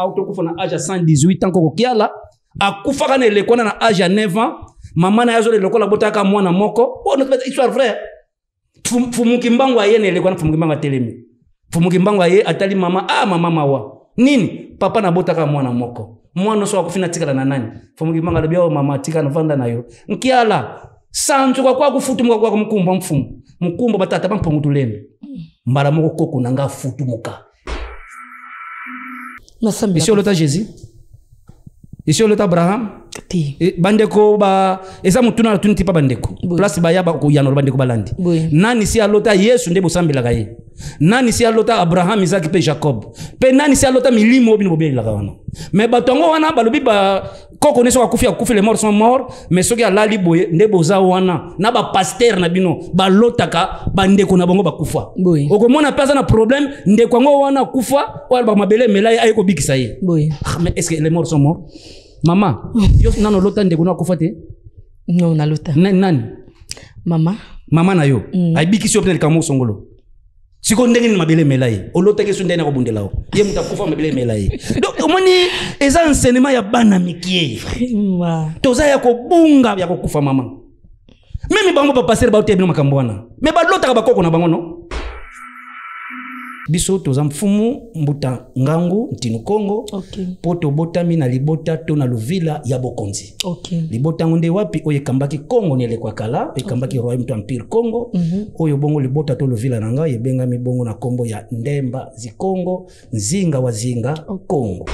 autokufa na âge à 118 ans koko kiala akufa na lekona na âge à 9 ans maman na yazo le lokola botaka mwana moko oh notre histoire vraie fumuki mbango ayene lekona fumuki mbango telemi fumuki mbango aye atali mama mama mawa nini papa na botaka mwana moko mwana so akufina tikala na nani fumuki mbango lebia mama tika na vanda nayo nkiala sanzu kwa kufutu kwa mkumba mfumu mkumba batata bampongu tulende mbala moko koko nanga futu muka ici olota Jésus ici olota Abraham bandeko ba eza mutuna tunti pa bandeko place ba yaba ko yanoro bandeko balandi nani si alota Yesu nde bosambela kaye nani si alota Abraham Isaac pe Jacob pe nani si alota milimo bino bobela kawana mais batongo wana balobi ba koko neso akufi les morts sont morts mais soki alali boye nde boza wana na ba pasteur na bino balotaka bandeko na bango bakufa okomona pesa na problème ndeko ngo wana kufa wala ba mabele melai ayeko bikisa ye mais est-ce que les morts sont morts maman yo nano lota ndeko na kufa te non na lota nani mama na yo ay bikisi yo peut kamo songolo siko ndenge ni mabele melai olota ke sundena ko bundela o ye mutakufa mabele melai donc omoni eza enseignement ya bana mikie toza ya ko bunga ya ko kufa mama meme bango ba passer ba otebino makambo wana me ba lota ka bakoko na bango no biso toza mfumu mbuta ngangu ntinu Kongo poto botami na libota to na luvila ya bokonzi libota ngonde wapi oye kambaki Kongo nele kwa kala e kambaki royaume to empire Kongo oyo bongo libota to luvila nanga yebenga mibongo na kombo ya Ndemba Zikongo nzinga wa zinga Kongo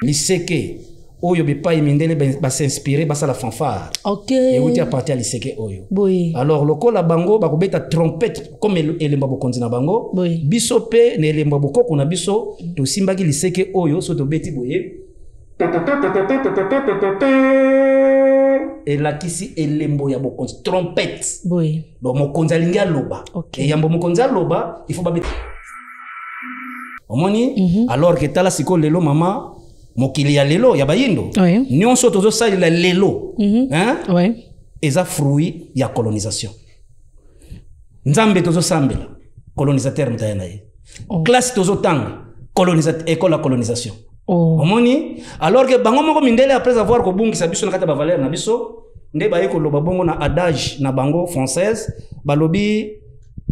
liseke oyo bepai mindele ba s'inspirer basa la fanfare et outi a partir à liseke oyo alors lokola bango ba kobeta trompette comme elemba bokonzi na bango biso pe ne elemba bokoko na biso to simbaki liseke oyo so to beti boye et la kisi elembo ya bokonzi trompette donc mokonzi alinga loba et yambo mokonzi loba il faut ba beti omoni alors que tala siko lelo mama mokili ya lelo ya bayindo nyonso tozo salila lelo eza fruit ya colonisation nzambe tozo sambela colonisateur mtayana ye classe tozo tanga colonisateur école la colonisation omoni alors que bango moko mindele après avoir ko bungisa biso na kata ba valeur na biso nde ba yeko loba bongo na adage na bango française balobi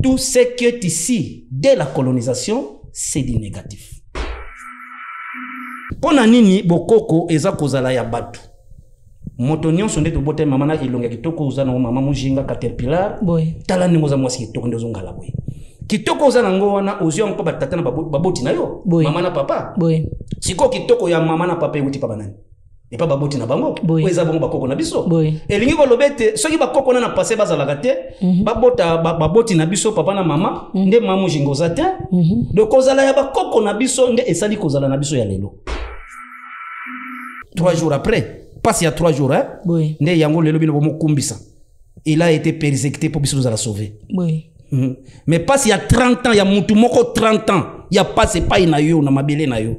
tout ce qui est ici dès la colonisation c'est du négatif. Pona nini bokoko eza kozala ya batu moto nyonso nde to bote mama na ilonga kitoko uza na mama mujinga caterpillar tala ningo za mwasi kitoko ndezo ngala boy kitoko uza na ngo wana ozio nko batata na baboti na yo mama na papa siko kitoko ya mama na papa yuti pa banani e pa baboti na bango eza bongo bakoko na biso elingi ko lobete soki bakoko na passer bazala kate babota baboti na biso papa na mama nde mama mujinga ozate de kozala ya bakoko na biso nde esali kozala na biso ya lelo 3 jours après, passe il y a 3 jours, ne yango lelo bino bomo kumbisa. Il a été persécuté pour biso nous la sauver. Mais passe il y a 30 ans, il y a mutu moko 30 ans, il y a pas c'est pas na yo na mabele na yo.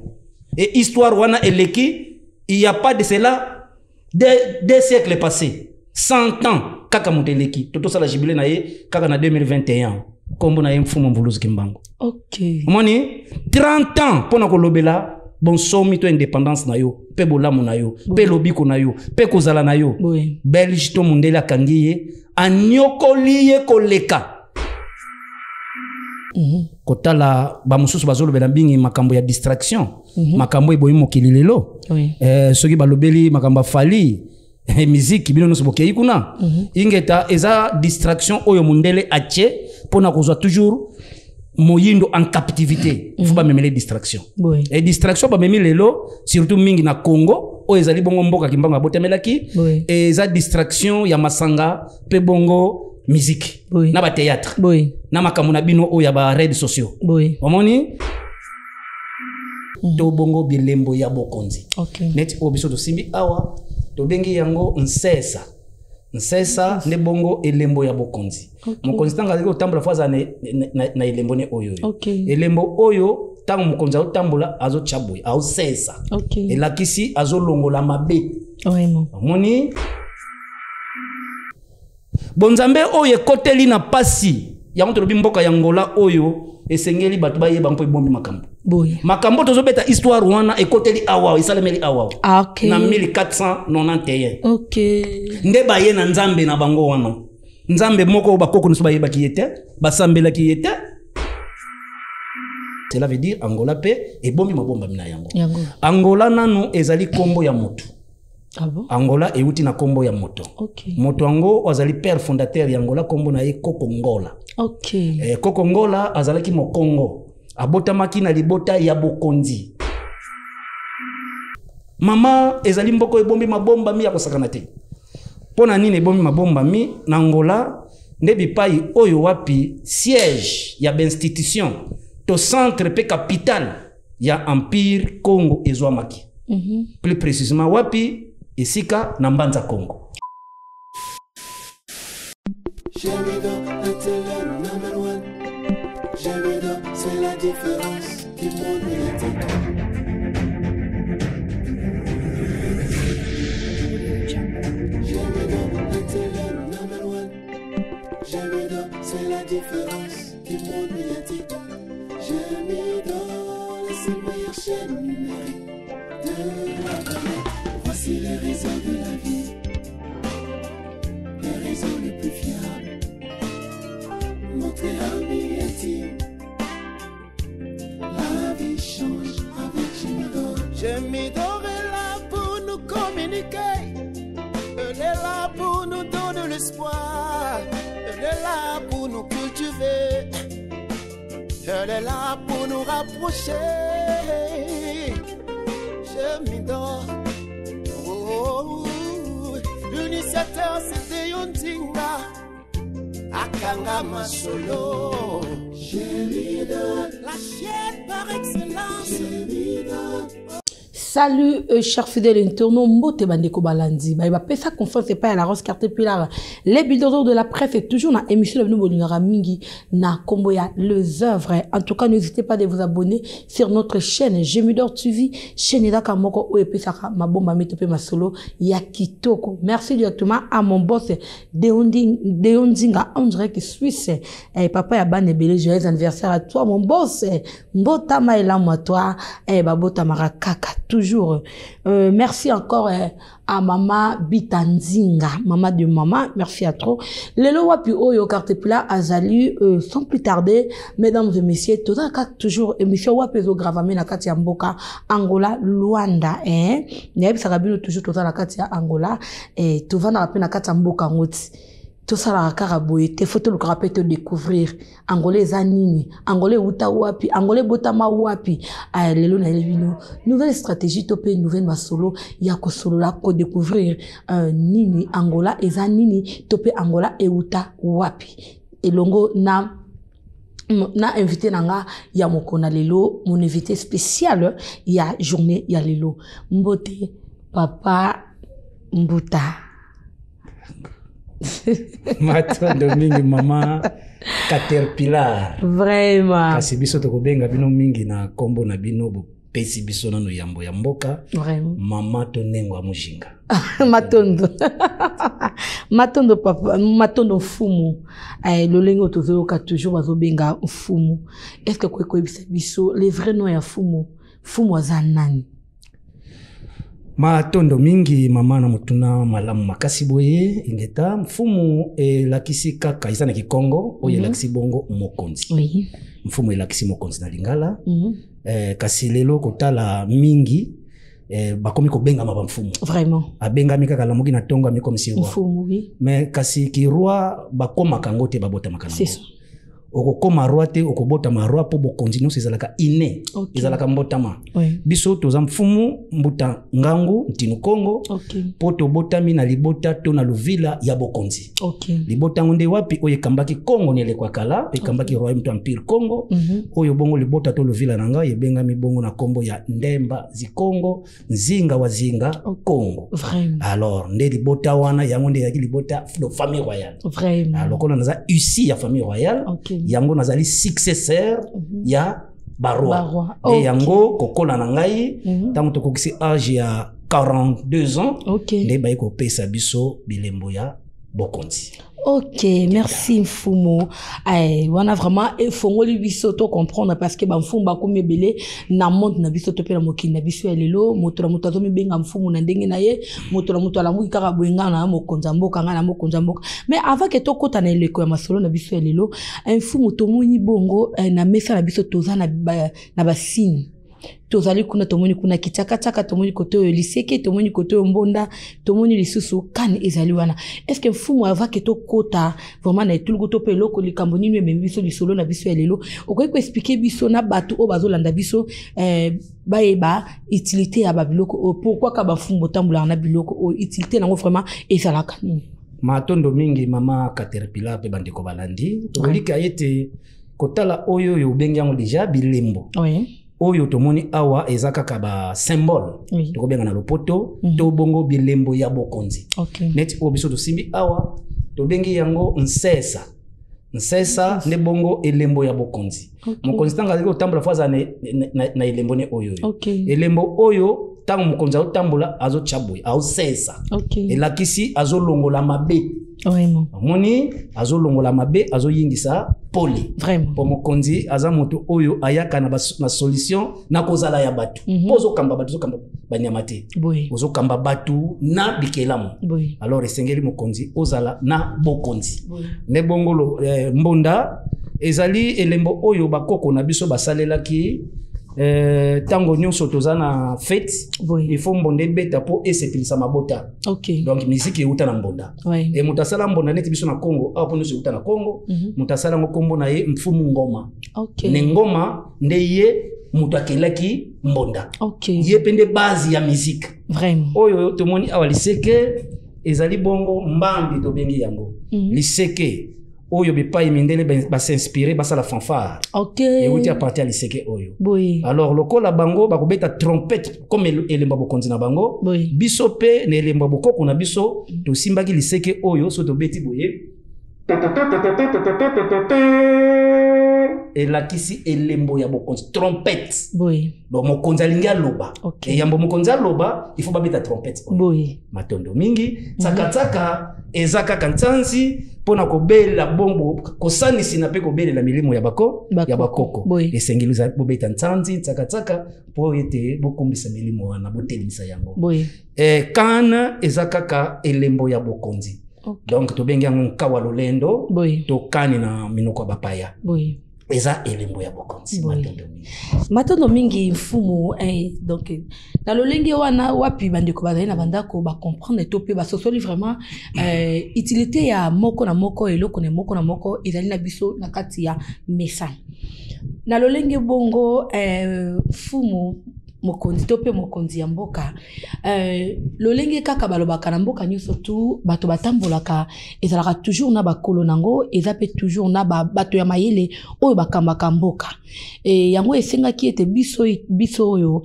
Et histoire wana eleki, il y a pas de cela des siècles passés. 100 ans kaka muteleki. Toto sala jubilé na ye kaka na 2021. Kombo na ye mfumo mbuluzu kimbango. Moni 30 ans pona ko lobela bon somi to indépendance na yo pe bolamu na yo pe lobiko na yo pe kozala na yo Belge to mundele akangiye anyokoliye koleka kotala ba mususu bazolo bela bingi makambo ya distraction makambo eboyi mokili lelo soki balobeli makambo fali musique bino noso bokei kuna ingeta eza distraction oyo mundele ache pona kozwa toujours moyindo en captivité il faut pas même les distractions et distraction ba memi lelo surtout mingi na Congo o ezali bongo mboka kimbanga botemelaki et za distraction ya masanga pe bongo musique na ba théâtre na makambo na bino o ya ba réseaux sociaux omoni to bongo bilembo ya bokonzi net obiso to simbi awa to bengi yango nsesa ne bongo elembo ya bokonzi mokonzi tanga ziko tambula faza na elembo ne oyo elembo oyo tango mokonzi otambola azo chaboy au sesa elakisi azo longola mabe moni bonzambe oyo koteli na pasi yango tolobi mboka ya Angola oyo esengeli bato bayeba mpo ebombi makambo makambo tozobeta histoire wana ekoteli awa esalemeli awa na 1491 nde baye na nzambe na bango wana nzambe moko bakoko niso bayebaki ye te basambelaki ye te. Cela veut dire Angola pe ebombi mabomba mina yango. Angola nanu ezali kombo ya moto. Ah bon? Angola euti na kombo ya moto. Moto ango azali père fondateur ya Angola kombo na ye Kokongola. Kokongola azalaki mokongo. Abotamaki na libota ya bokonzi. Mama ezali mboko ebombi mabomba mi ya kosakana te. Pona nini ebombi mabomba mi na Angola nde bipai oyo wapi siège ya institution to centre pe capital ya Empire Congo ezwamaki. Plus précisément wapi esika na Mbanza Congo. C'est la différence qui monte c'est la différence qui monte médiatique. C'est la meilleure chaîne numérique de la planète. Voici les réseaux de la vie, les réseaux les plus fiables. Montrez un billet, la vie change avec Jemidor. Jemidor est là pour nous communiquer, elle est là pour nous donner l'espoir, elle est là pour nous cultiver. Elle est là pour nous rapprocher. Je m'y dors. L'initiateur c'était Yondinga Akanga Masolo. La chaîne par excellence. Salut, chers fidèles internautes, Mbote Bandeko Balandi. Bah, pesa confiance et pas à la Rose Carte Pilar. Les builders de la presse est toujours dans l'émission de Nouveau Mingi, na Komboya, les œuvres. En tout cas, n'hésitez pas de vous abonner sur notre chaîne Jemidor TV, chaîne d'Aka Moko, ou Epesaka, ma bomba, metope, ma solo, Yakitoko. Merci directement à mon boss, Deondinga, on dirait que Suisse, papa ya ban belé, joyeux anniversaire à toi, mon boss, Mbota Maïla, moi, toi, Babota Marakaka, toujours. Merci encore à Maman Bitanzinga, maman de maman, merci à trop. Lelo wapi oyo carte pila azali sans plus tarder, mesdames et messieurs, tout ça toujours émission wapi zo gravame na kati ya mboka Angola Luanda Nebi sakabino toujours tout ça na kati ya Angola tout va na rapena kati ya mboka ngoti. Tout ça la karaboye te photo le rapé te découvrir Angolais zanini Angolais uta wapi Angolais botama wapi lelo na levino nouvelle stratégie topé nouvelle masolo ya ko solo la ko découvrir nini Angola ezanini topé Angola e uta wapi elongo na invité nanga ya mokona lelo mon invité spécial ya journée ya lelo Mbote Papa Mbuta. Matondo mingi mama Caterpillar. Vraiment. Kasi biso to kobenga bino mingi na kombo na bino bo pesi biso nano yambo ya mboka. Vraiment. Mama tonengo ya mujinga. Matondo. Matondo papa, matondo fumu. Lolengo tozo ka toujours bazobenga fumu. Est-ce que quoi biso les vrais noms ya fumu? Fumu azanani. Matondo mingi mama na mutuna malamu makasi boye ingeta mfumu lakisi kaka izana kikongo oye lakisi bongo mokonzi. Oui. Mfumu lakisi mokonzi na lingala. Kasi lelo kotala mingi bakomi ko benga maba mfumu. Vraiment. Abenga mika kala mugi na tonga miko msiwa. Mfumu oui. Mais kasi ki roi bakoma kangote babota makana. C'est ça. Okokoma roi te okobota ma roi po bo continuer ezalaka iné ezalaka mbotama biso toza mfumu mbuta ngangu ntinu Kongo po to botami na libota to na luvila ya bokonzi libota ngonde wapi oye kambaki Kongo ne lekwa kala e kambaki roi mtu Empire Congo oyo bongo libota to luvila nanga yebenga mibongo na kombo ya Ndemba Zikongo nzinga wa zinga Congo. Alors nde libota wana yango nde yaki libota de famille royale. Vraiment. Alors kono naza ici ya famille royale. Yango nazali successeur ya barwa. Et yango kokola na ngai tango to kokisi âge ya 42 ans nde bayi ko pesa biso bilembo ya bokonzi. Ok, merci Mfumu. On a vraiment fongoli biso to comprendre parce que Mfumu ba komi belé na monde na biso to pe na mokili na biso elelo moto na moto azomi benga Mfumu na ndenge na ye moto na moto ala muki kaka boyenga na mokonza mboka nga na mokonza mboka. Mais avant que to kota na eleko ya masolo na biso elelo Mfumu to moni bongo na mesa na biso toza na ba signe. Tozali kuna tomoni kuna kichaka tomoni kote oyo liseke tomoni kote oyo mbonda tomoni lisusu kani ezali wana. Est-ce que Mfumu avant que to kota vraiment na etuluko to pe loko likambo nini e biso lisolo na biso elelo okoki ko expliquer biso na batu o bazolanda biso ba utilité ya babiloko pourquoi ka ba Mfumu botambola na biloko o utilité nango vraiment ezalaka nini? Matondo mingi mama Caterpillar pe bandeko balandi tolika yete kotala oyo yo bengi yango déjà bilembo. Oui. Oyo tomoni awa ezaka ka ba symbole to benga na lopoto to bongo bilembo ya bokonzi. Net obiso to simbi awa to bengi yango nsesa ne bongo elembo ya bokonzi. Mokonzi tanga ziko tambula faza na elembo ne oyo. Elembo oyo tango mokonzi otambola azo chaboy au sesa. Elakisi azo longola mabe. Vraiment. Moni azo longola mabe azo yingisa poli. Vraiment. Po mokonzi aza moto oyo ayaka na solution na kozala ya batu. Ozo kamba batu zo kamba banyamate. Ozo kamba batu na bikelamu. Alors esengeli mokonzi ozala na bokonzi. Ne bongolo mbonda ezali elembo oyo bakoko na biso basalelaki tango nyonso toza na fête il faut mbonda beta po esepilisa mabota. Donc musique euta na mbonda et mutasala mbonda neti biso na Congo apo nyonso euta na Congo mutasala ngokombo na ye Mfumu ngoma. Ne ngoma nde ye mutu akelaki mbonda. Ye pende base ya musique vraiment oyo tomoni awa liseke ezali bongo mbambi to bengi yango liseke oyo bepai mindele ba s'inspirer basa la fanfare. Et outi a partir à liseke oyo. Alors lokola bango ba kobeta trompette comme elemba bokonzi na bango. Biso pe ne elemba bokoko na biso to simbaki liseke oyo so to beti boye. Et la kisi elembo ya bokonzi trompette. Donc mokonzi alinga loba. Et yambo mokonzi loba il faut ba beta trompette. Matondo mingi tsaka ezaka kantanzi pona kobela bombo kosani sinape kobela la milimo ya bakoko esengeliza bobeta ntanzi tsaka po ete bokumbisa milimo wana botelimisa yango kana ezaka ka elembo ya bokonzi. Donc to bengi yango kawa lolendo to kani na minoko bapaya eza elembo ya bokonzi. Matondo mingi Mfumu donc na lolenge wana wapi bandeko bazali na bandako ba comprendre to pe ba sosoli vraiment utilité ya moko na moko eloko ne moko na moko ezali na biso na kati ya mesa na lolenge bongo Mfumu mokonzi to pe mokonzi ya mboka lolenge kaka balobaka na mboka nyonso tu bato batambolaka ezalaka toujours na bakolo nango eza pe toujours na bato ya mayele oyo bakambaka mboka yango esengaki ete biso oyo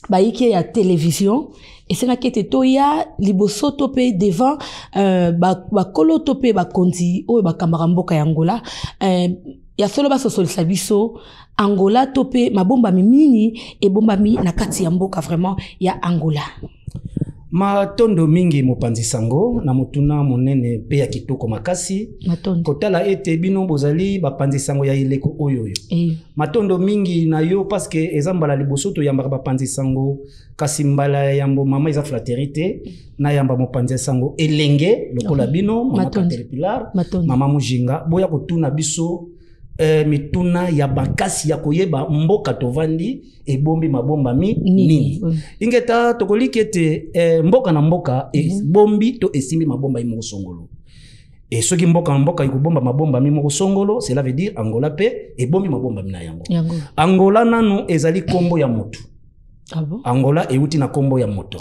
baiki ya télévision esengaki ete toya liboso to pe devant bakolo to pe bakonzi oyo bakambaka mboka ya Angola ya solo basosolisa biso Angola tope mabomba mingi e bomba mi na kati ya mboka vraiment ya Angola. Matondo mingi mopanzi sango na mutuna monene pe ya kitoko makasi kotala ete bino bozali bapanzi sango ya ileko oyoyo. Matondo mingi na yo parce que ezambala liboso to yamba bapanzi sango kasi mbala yambo mama eza fraternité na yamba mopanzi sango elenge lokola bino mama Caterpillar mama Mujinga boya kotuna biso mituna ya bakasi ya koyeba mboka tovandi ebombi mabomba nini ingeta tokoliki ete mboka na mboka bombi to esimbi mabomba imoko songolo et soki mboka na mboka ikobomba mabomba imoko songolo cela veut dire Angola pe ebombi mabomba mina yango Angola nanu ezali kombo ya moto. Angola euti na kombo ya moto.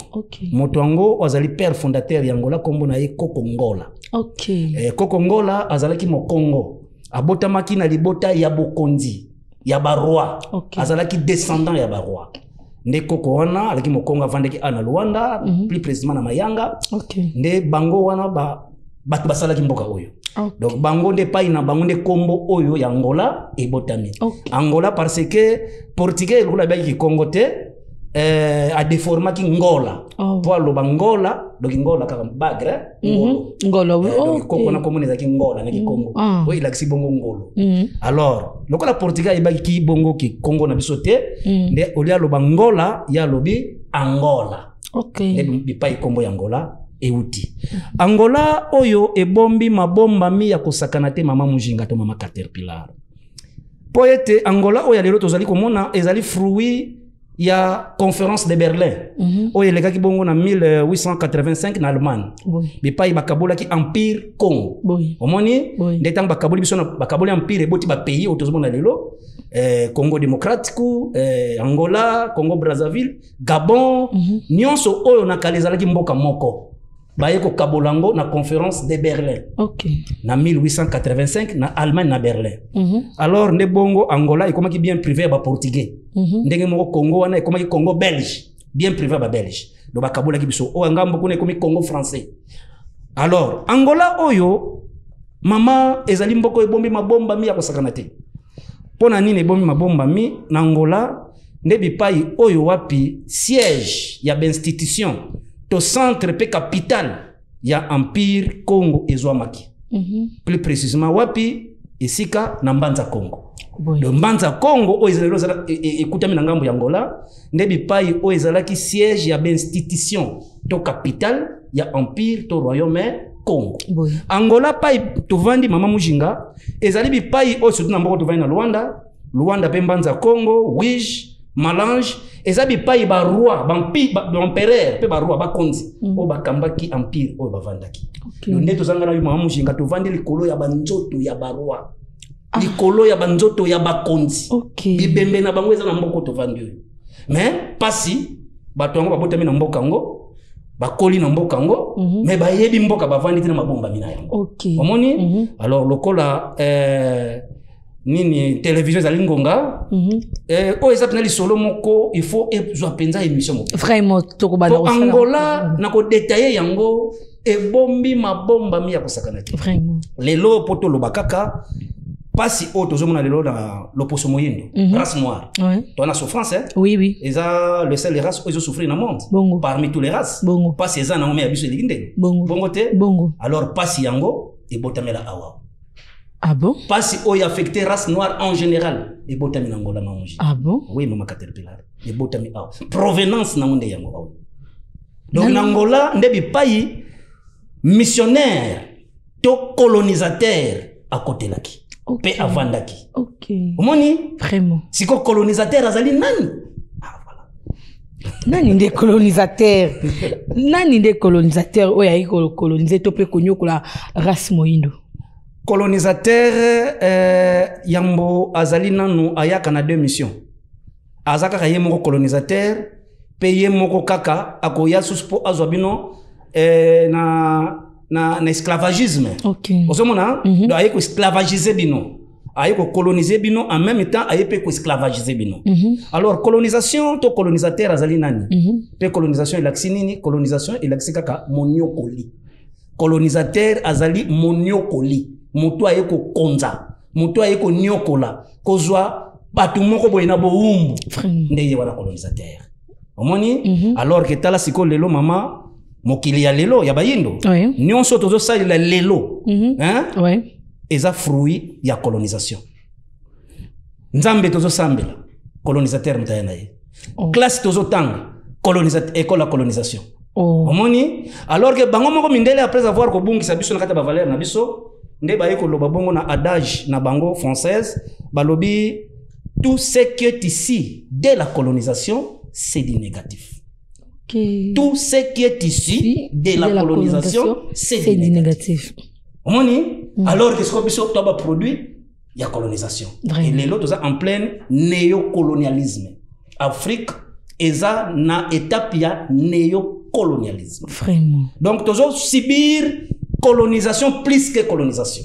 Moto ango azali père fondateur ya Angola kombo na ye Koko Ngola. Koko Ngola azalaki mokongo abotamaki na libota ya bokonzi ya baroi azalaki descendant ya baroi nde Koko wana alaki mokongo avandeki ana Luanda plus précisément na Mayanga nde bango wana batu basalaki mboka oyo donc bango nde pai na bango nde kombo oyo ya Angola ebotami Angola parce que portugais lokola baki Congo te a déformaki Ngola Pour le Bangola, donc Ngola comme bagre, Ngolo. Donc Congo na commune zaki Ngola na Congo. Oui, la bongo Ngolo. Alors, le la Portugal il baki bongo ki Congo na bisote, nde olia lo Bangola ya lobi Angola. OK. Nde pa ikombo ya Angola euti. Angola oyo ebombi mabomba mi ya kosakana te mama mujinga to mama Caterpillar. Poete Angola oyo lelo tozali komona ezali fruit ya conférence de Berlin. Oyo le kaki bongo na 1885 na Allemagne. Bipa bakabola ki empire Congo. Omoni ndetang bakaboli biso na bakaboli empire boti ba pays otozomona lelo Congo démocratique, Angola, Congo Brazzaville, Gabon, nyonso oyo na kalezalaki mboka moko. Bayeko kabolango na conférence de Berlin. OK. Na 1885 na Allemagne na Berlin. Alors ne bongo Angola et comment qui bien privé ba portugais. Ndenge moko Congo wana et comment qui Congo belge, bien privé ba belge. Do ba kabola ki biso o ngambo kuna comme Congo français. Alors Angola oyo mama ezali mboko ebombi mabomba mi ya kosakana te. Pona nini ebombi mabomba mi na Angola ndebi pai oyo wapi siège ya institution to centre pe capital ya empire Congo ezwamaki. Plus précisément wapi esika na Mbanza Congo. Le Mbanza Congo o ezalelo ekutami na ngambo ya Angola ndebi pai o ezalaki siège ya institution to capital ya empire to royaume Congo. Angola pai tovandi mama mujinga ezali bi pai o surtout na mboko tovandi na Luanda pe Mbanza Congo, Wige, Malange ezabi pai ba roi l'empereur pe ba roi ba konzi o ba kambaki empire o ba vandaki. Ndeto zangana yu mama mujinga tovandi likolo ya banzoto ya ba roi. Likolo ya banzoto ya ba konzi. Bibembe na bango eza na mboko tovandi. Mais pasi bato yango babotami na mboka ngo bakoli na mboka ngo mais bayebi mboka bavandi tina mabomba mina yango. Omoni alors lokola nini télévision za lingonga o ezapena li solo moko il faut ezwa penza émission moko vraiment to ko bana Angola na ko détailler yango e bombi mabomba mi ya kosakana te vraiment lelo poto lo bakaka pasi o tozomona lelo na l'opposition moyindo race noire to na souffrance oui eza le seul race ils ont souffrir na monde parmi tous les races pasi eza na ngome ya biso elikinde bongo te alors pasi yango e botamela awa. Ah bon? Parce qu'il affecté race noire en général. Et botami Angola mamuji. Ah bon? Oui, maman Caterpillar. Et botami awa. Provenance na monde yango awa. Donc Angola ndebi pai missionnaire to colonisateur à côté laki. Pe avandaki. OK. Omoni? Vraiment. Siko colonisateur azali nani? Ah voilà. Nani nde colonisateur? Nani nde colonisateur oya iko coloniser to pe konyokola race moyindo. Colonisateur yambo azali nanu ayaka na 2 missions. Azaka kaye moko colonisateur paye moko kaka akoya suspo azwabino na esclavagisme. OK. Osomona do ayeko esclavagiser bino. Ayeko coloniser bino en même temps ayepe ko esclavagiser bino. Alors colonisation to colonisateur azali nani? Pe colonisation ilaksi nini? Colonisation ilaksi kaka moniokoli. Colonisateur azali moniokoli. Mutu ayeko konza, mutu ayeko nyokola, kozwa batu moko boyena bo umbu. Ndeye wana colonisateur. Omoni? Alors que tala siko lelo mama mokili ya lelo ya bayindo. Nyonso tozo salila lelo. Hein? Eza fruit ya colonisation. Nzambe tozo sambela colonisateur mtayana ye. Classe tozo tanga colonisateur école la colonisation. Omoni? Alors que bango moko mindele après avoir ko bungisa biso na kata ba valeur na biso nde bayeko loba bongo na adage na bango française balobi tout ce qui est ici dès la colonisation c'est du négatif. Tout ce qui est ici dès la colonisation c'est du négatif. Omoni? Alors que ce qu'on biso to ba produit ya colonisation. Et les autres en plein néocolonialisme. Afrique eza na étape ya néocolonialisme. Vraiment. Donc toujours subir colonisation plus que colonisation.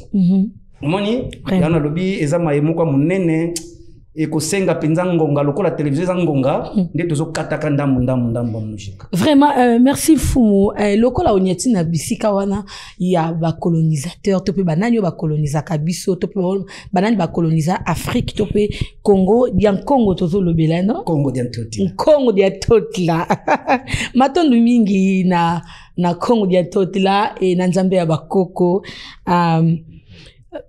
Moni, yana lobi eza maemo kwa munene et ko senga penza ngonga lokola télévision za ngonga nde tozo kataka ndambo musique. Vraiment merci Fumu lokola onyeti na bisika wana ya ba colonisateur to pe banani ba colonisa kabiso to pe banani ba colonisa Afrique to pe Congo dia Congo tozo lobela no Congo dia totila Congo dia totila matondo mingi na Congo dia totila e na nzambe ya bakoko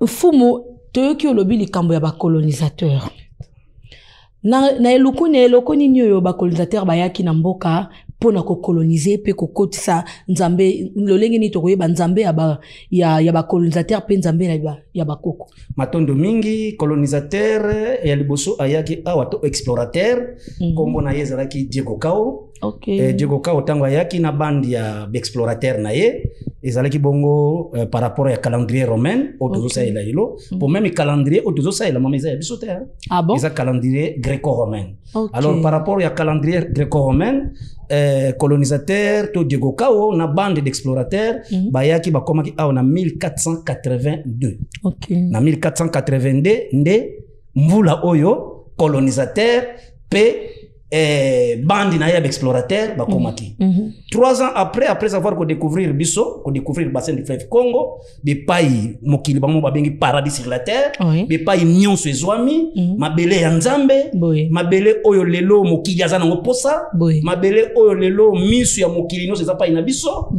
Fumu toyoki olobi likambo ya ba colonisateur na elokoni nyoyo ba colonisateur bayaki na mboka pona ko coloniser pe ko kotisa nzambe lolenge ni tokoyeba nzambe ya ba colonisateur pe nzambe ya bakoko matondo mingi colonisateur ya liboso ayaki awa to explorateur kombo na yezalaki Diego Cao. Diego Cao tango ayaki na bandi ya explorateur na ye ezalaki bongo par rapport ya calendrier romain otozo saila ilo pour même calendrier otozo saila mameza ya biso te eza calendrier gréco-romain. Alors par rapport ya calendrier gréco-romain colonisateur to Diego Cao na bande d'explorateurs bayaki bakomaki awa na 1482 na 1482 nde mbula oyo colonisateur pe bandi na yab explorateur bakomaki 3 ans après avoir découvrir biso découvrir bassin du fleuve Congo des pays mokili bango babengi paradis sur la terre des pays nyonso ezwami mabele ya nzambe mabele oyo lelo mokili azana ngo posa mabele oyo lelo misu ya mokili nyonso eza pa ina biso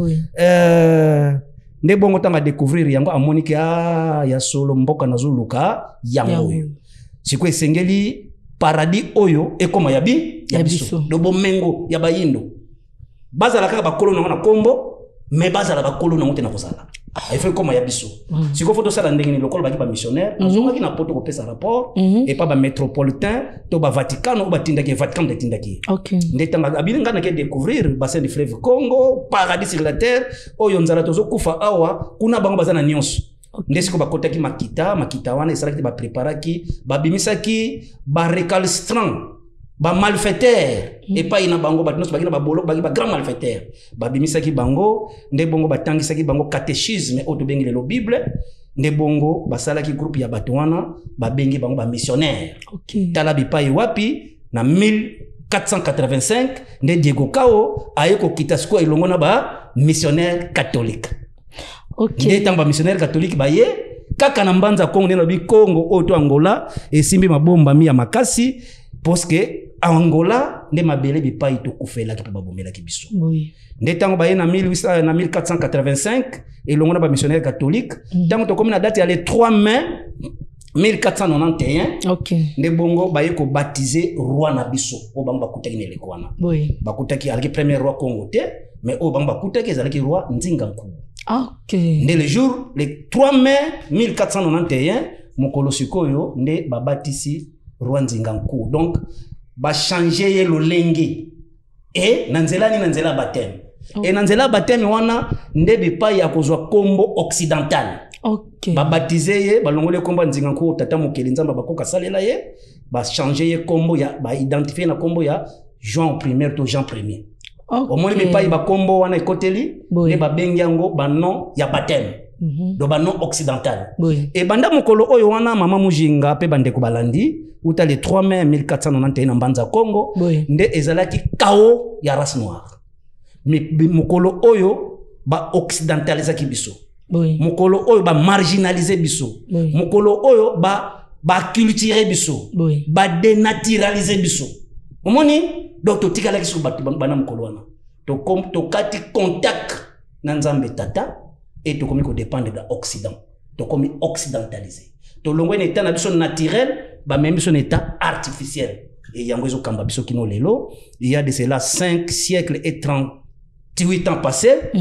nde bongo tanga découvrir yango amoniki ya solo mboka nazuluka yango oyo siko esengeli paradis oyo ekoma ya biso dobo mengo ya bayindo bazala kaka bakolo na kombo mais bazala bakolo na ngote na kozala il koma ya biso siko foto sala ndenge ni lokolo baki ba missionnaire azongaki na poto ko pesa rapport et pas ba métropolitain to ba Vatican ou ba tindaki Vatican de tindaki ndetanga abilinga na ke découvrir bassin du fleuve Congo paradis sur la terre oyo nzala tozo kufa awa kuna bango bazana nyonso ndesiko bakotaki makita wana esalaki ba préparaki babimisaki ba récalcitrant ba malfaiteur et pas ina bango batnos bagina ba bolo ba grand malfaiteur babimisaki bango nde bongo batangisaki bango catéchisme auto bengi le Bible nde bongo basalaki groupe ya bato wana babengi bango ba missionnaire tala bipai wapi na 1485 nde Diego Cao ayeko kitasiko ilongo na ba missionnaire catholique. Nde tamba missionnaire catholique baye kaka na mbanza Congo nde lobi Congo oto Angola esimbi mabomba mi ya makasi parce que Angola nde mabele bipai to kufela ki babomela ki biso nde tango baye na 1485 elongo na ba missionnaire catholique tango to komi na date ya le 3 mai 1491 nde bongo baye ko baptiser roi na biso o bango bakutaki ne lekwana bakutaki alaki premier roi Congo te mais o bango bakutaki ezalaki roi Nzinga Nkubu. Nde le jour le 3 mai 1491 mokolo sikoyo nde babatisi roi Nzinga Nkubu. Donc ba changer ye lolenge et nanzela baptême et nanzela baptême wana nde bipai ya kozwa kombo occidental ba baptiser ye balongole kombo Nzinga Nkubu tata mokeli nzamba bakoka salela ye ba changer ye kombo ya ba identifier na kombo ya Jean I to Jean I. Au moins les pays bakombo wana ekoteli ne babengi yango banon ya baptême do banon occidental et banda mokolo oyo wana mama mujinga pe bande ko balandi uta le 3 mai 1491 na mbanza Congo nde ezalaki kao ya race noire mokolo oyo ba occidentaliser biso mokolo oyo ba marginaliser biso mokolo oyo ba culturer biso ba dénaturaliser biso omoni donc to tika laki su batu bana mokolo wana to kati contact na nzambe tata et to komi ko dépendre de Occident to komi occidentalisé to longwe na état na biso naturel ba même biso na état artificiel et yango ezo kamba biso kino lelo il y a de cela 5 siècles et 38 ans passés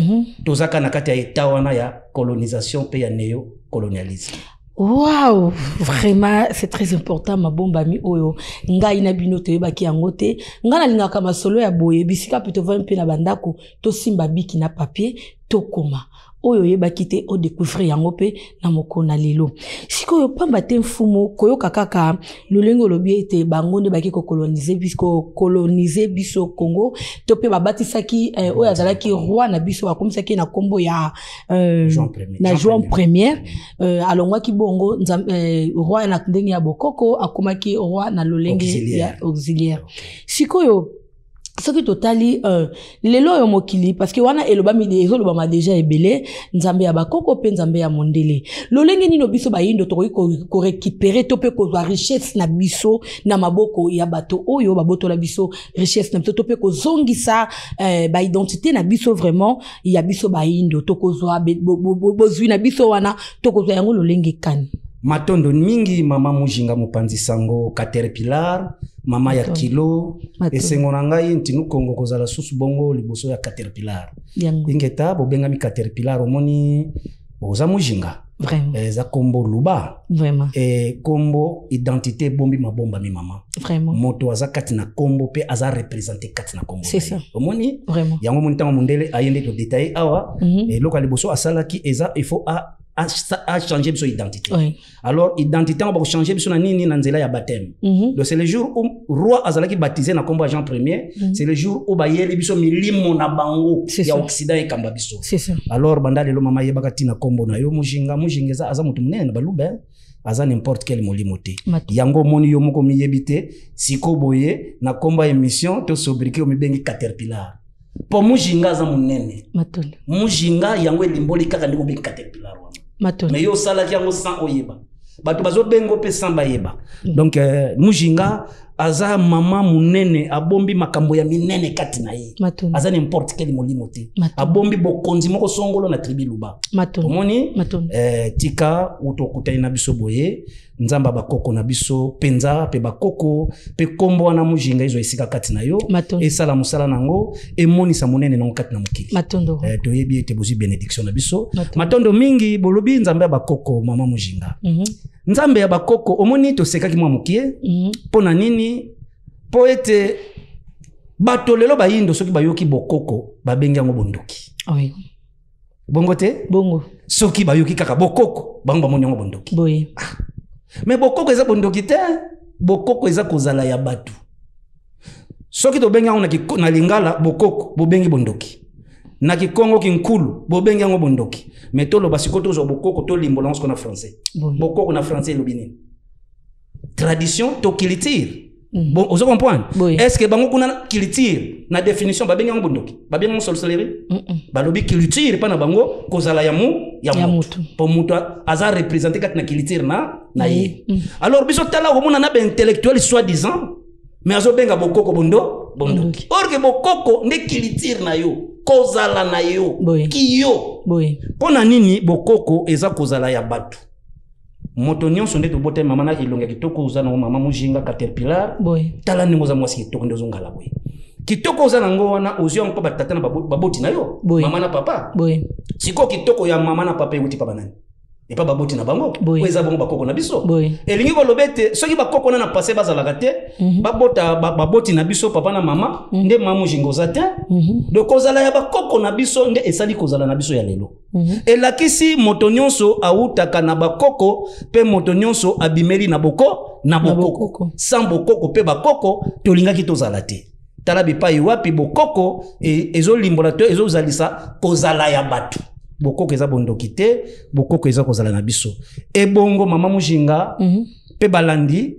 tozaka na kati ya état wana ya colonisation pe ya néo-colonialisme. Wow, vraiment c'est très important ma bomba mi oyo ngai na bino to yebaki yango te nga na linga kama solo ya boye bisika pe to va mpe na bandako to simba biki na papier tokoma oyo yeba kite o découvrir yango pe na mokona lelo sikoyo pamba te mfumu koyoka kaka lulengo lobi ete bango nde baki ko coloniser biso Congo to pe babatisaki oyo azalaki roi na biso bakomisaki na kombo ya Juan Premier alongwaki bongo roi na ndenge ya bokoko akomaki roi na lolenge ya auxiliaire sikoyo soki totali lelo yo mokili parce que wana elobami ezolobama déjà ebele nzambe ya bakoko pe nzambe ya mondele lolenge nino biso bayindo tokoki ko récupérer to pe kozwa richesse na biso na maboko ya bato oyo babotola biso richesse na biso to pe kozongisa ba identité na biso vraiment ya biso bayindo to kozwa bozwi na biso wana to kozwa yango lolenge kani matondo mingi mama mujinga mupanzi sango Caterpillar mama ya kilo esengo na ngai ntinu Kongo kozala susu bongo liboso ya Caterpillar ingeta bobengami Caterpillar omoni oza mujinga vraiment za kombo luba vraiment kombo identité bombi mabomba mi mama vraiment moto aza kati na kombo pe aza représenter kati na kombo c'est ça omoni vraiment yango moni tango mundele ayende to détailler awa loka liboso asalaki eza il faut a changer biso identité. Oui. Alors identité on va changer biso na nini na nzela ya baptême. Donc c'est le jour où roi azalaki baptisé na kombo Jean Ier, c'est le jour où ba yeli biso milimo na bango ya Occident et kamba biso. C'est ça. Alors bandale lo mama yebaka tina kombo na yo mujinga aza mutu munene na balube aza n'importe quel molimo te. Yango moni yo moko miyebite siko boye na komba émission to sobriqué o mibengi Caterpillar. Po mujinga aza munene. Matole. Mujinga yango limboli kaka ndiko be Caterpillar. Matole. Mais yo sala yango sans oyeba. Bato bazo bengo pe sans bayeba. Donc mujinga aza mama munene abombi makambo ya minene kati na ye. Aza n'importe quel molimo te. Abombi bokonzi moko songolo na tribu luba. Omoni tika utokutani na biso boye nzamba bakoko na biso penza pe bakoko pe kombo na mujinga izo esika kati na yo esala musala nango emonisa munene na kati na mukili matondo toyebi ete bozi bénédiction na biso matondo mingi bolobi nzambe ya bakoko mama mujinga nzambe ya bakoko omoni to sekaki mwa mukie pona nini po ete bato lelo bayindo soki bayoki bokoko babengi yango bondoki oui bongo te bongo soki bayoki kaka bokoko bango bamoni yango bondoki boye mais bokoko eza bondoki te bokoko eza kozala ya batu soki to bengi yango na lingala bokoko bobengi bondoki na kikongo kinkulu bobengi yango bondoki mais to loba sikoto zo bokoko to limbola ngo na français bokoko na français lobini tradition to culture. Bon, vous comprenez? Est-ce que bango kuna culture na définition ba bengi yango bondoki ba bengi yango sorcellerie ba lobi culture pa na bango kozala ya mutu po mutu aza représenter kat na culture na ye alors biso tala omona na ba intellectuel soi-disant mais azo benga bokoko bondoki or que bokoko ne culture na yo kozala na yo kiyo pona nini bokoko eza kozala ya batu moto nyonso nde tobote mama na ilonga kitoko uza na mama mujinga Caterpillar tala ningo za mwasi kitoko ndezo ngala boy kitoko uza nango wana ozio nko batata na baboti na yo mama na papa siko kitoko ya mama na papa yuti papa nani et pas baboti na bango kweza bongo bakoko na biso elingi kolobete soki bakoko na passé bazala te babota baboti na biso papa na mama nde mama mujinga uzate de kozala ya bakoko na biso nde esali kozala na biso ya lelo elakisi moto nyonso autaka na bakoko pe moto nyonso abimeli na bokoko sans bokoko pe bakoko tolingaki tozala te tala bipai wapi bokoko ezolimbola to ezozalisa kozala ya batu bokoko eza bondoki te bokoko eza kozala na biso ebongo mama mujinga pe balandi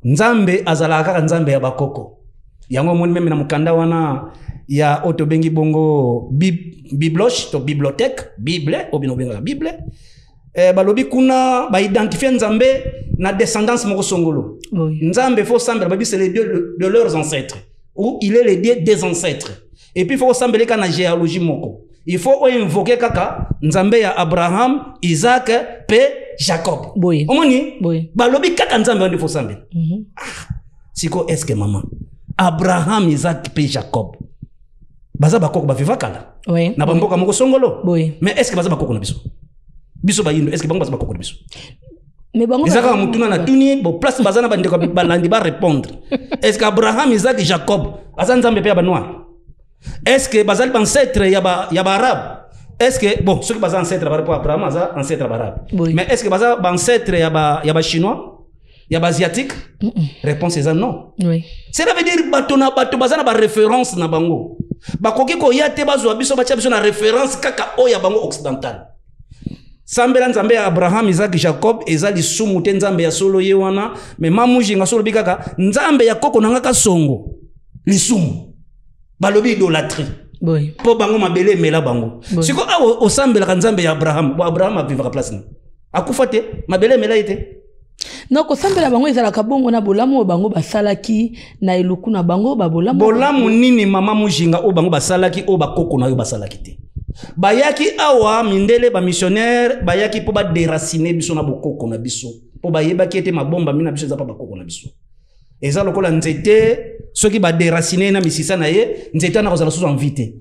nzambe azala kaka nzambe ya bakoko yango moni meme na mukanda wana ya otobengi bongo bibloche to bibliothèque bible obino benga bible balobi kuna ba identifier nzambe na descendance moko songolo nzambe faut sambela babi c'est les dieux de leurs ancêtres ou il est le dieu des ancêtres et puis faut sambela kana généalogie moko il faut invoquer kaka nzambe ya Abraham Isaac pe Jacob omoni balobi kaka nzambe ndi faut sambela siko est-ce que maman Abraham Isaac pe Jacob baza bakoko baviva kala na bamboka moko songolo mais est-ce que baza bakoko na biso bayindo est-ce que bango baza bakoko na biso mais bango ezaka mutuna na tuni bo place baza na bandeko balandi ba répondre est-ce que Abraham Isaac Jacob aza nzambe pe ya banoir est-ce que bazali ancêtre ya ba arabe est-ce que bon ceux qui basent ancêtre par rapport à Abraham ça ancêtre arabe mais est-ce que basent ancêtre y a chinois y a asiatique réponse est non cela veut dire bato basana ba référence na bango bakoki ko yate bazwa biso bacha biso na référence kaka oya bango occidental sambela nzambe ya Abraham Isaac Jacob ezali sumu te nzambe ya solo ye wana mais mamuji nga solo bikaka nzambe ya koko nanga kasongo lisumu balobi idolâtrie po bango mabele mela bango siko awo osambela nzambe ya Abraham bo Abraham avivaka place ni akufa te mabele mela ite non ko sambela bango ezalaka bongo na bolamu bango basalaki na eluku na bango bolamu nini mama mujinga o bango basalaki o bakoko na yo basalaki te bayaki awa mindele ba missionnaire bayaki po ba déraciner biso na bokoko na biso po bayebaki ete mabomba mina biso za pa bakoko na biso eza lokola nzete soki ba déraciner na misisa na ye nzete na kozala soso invité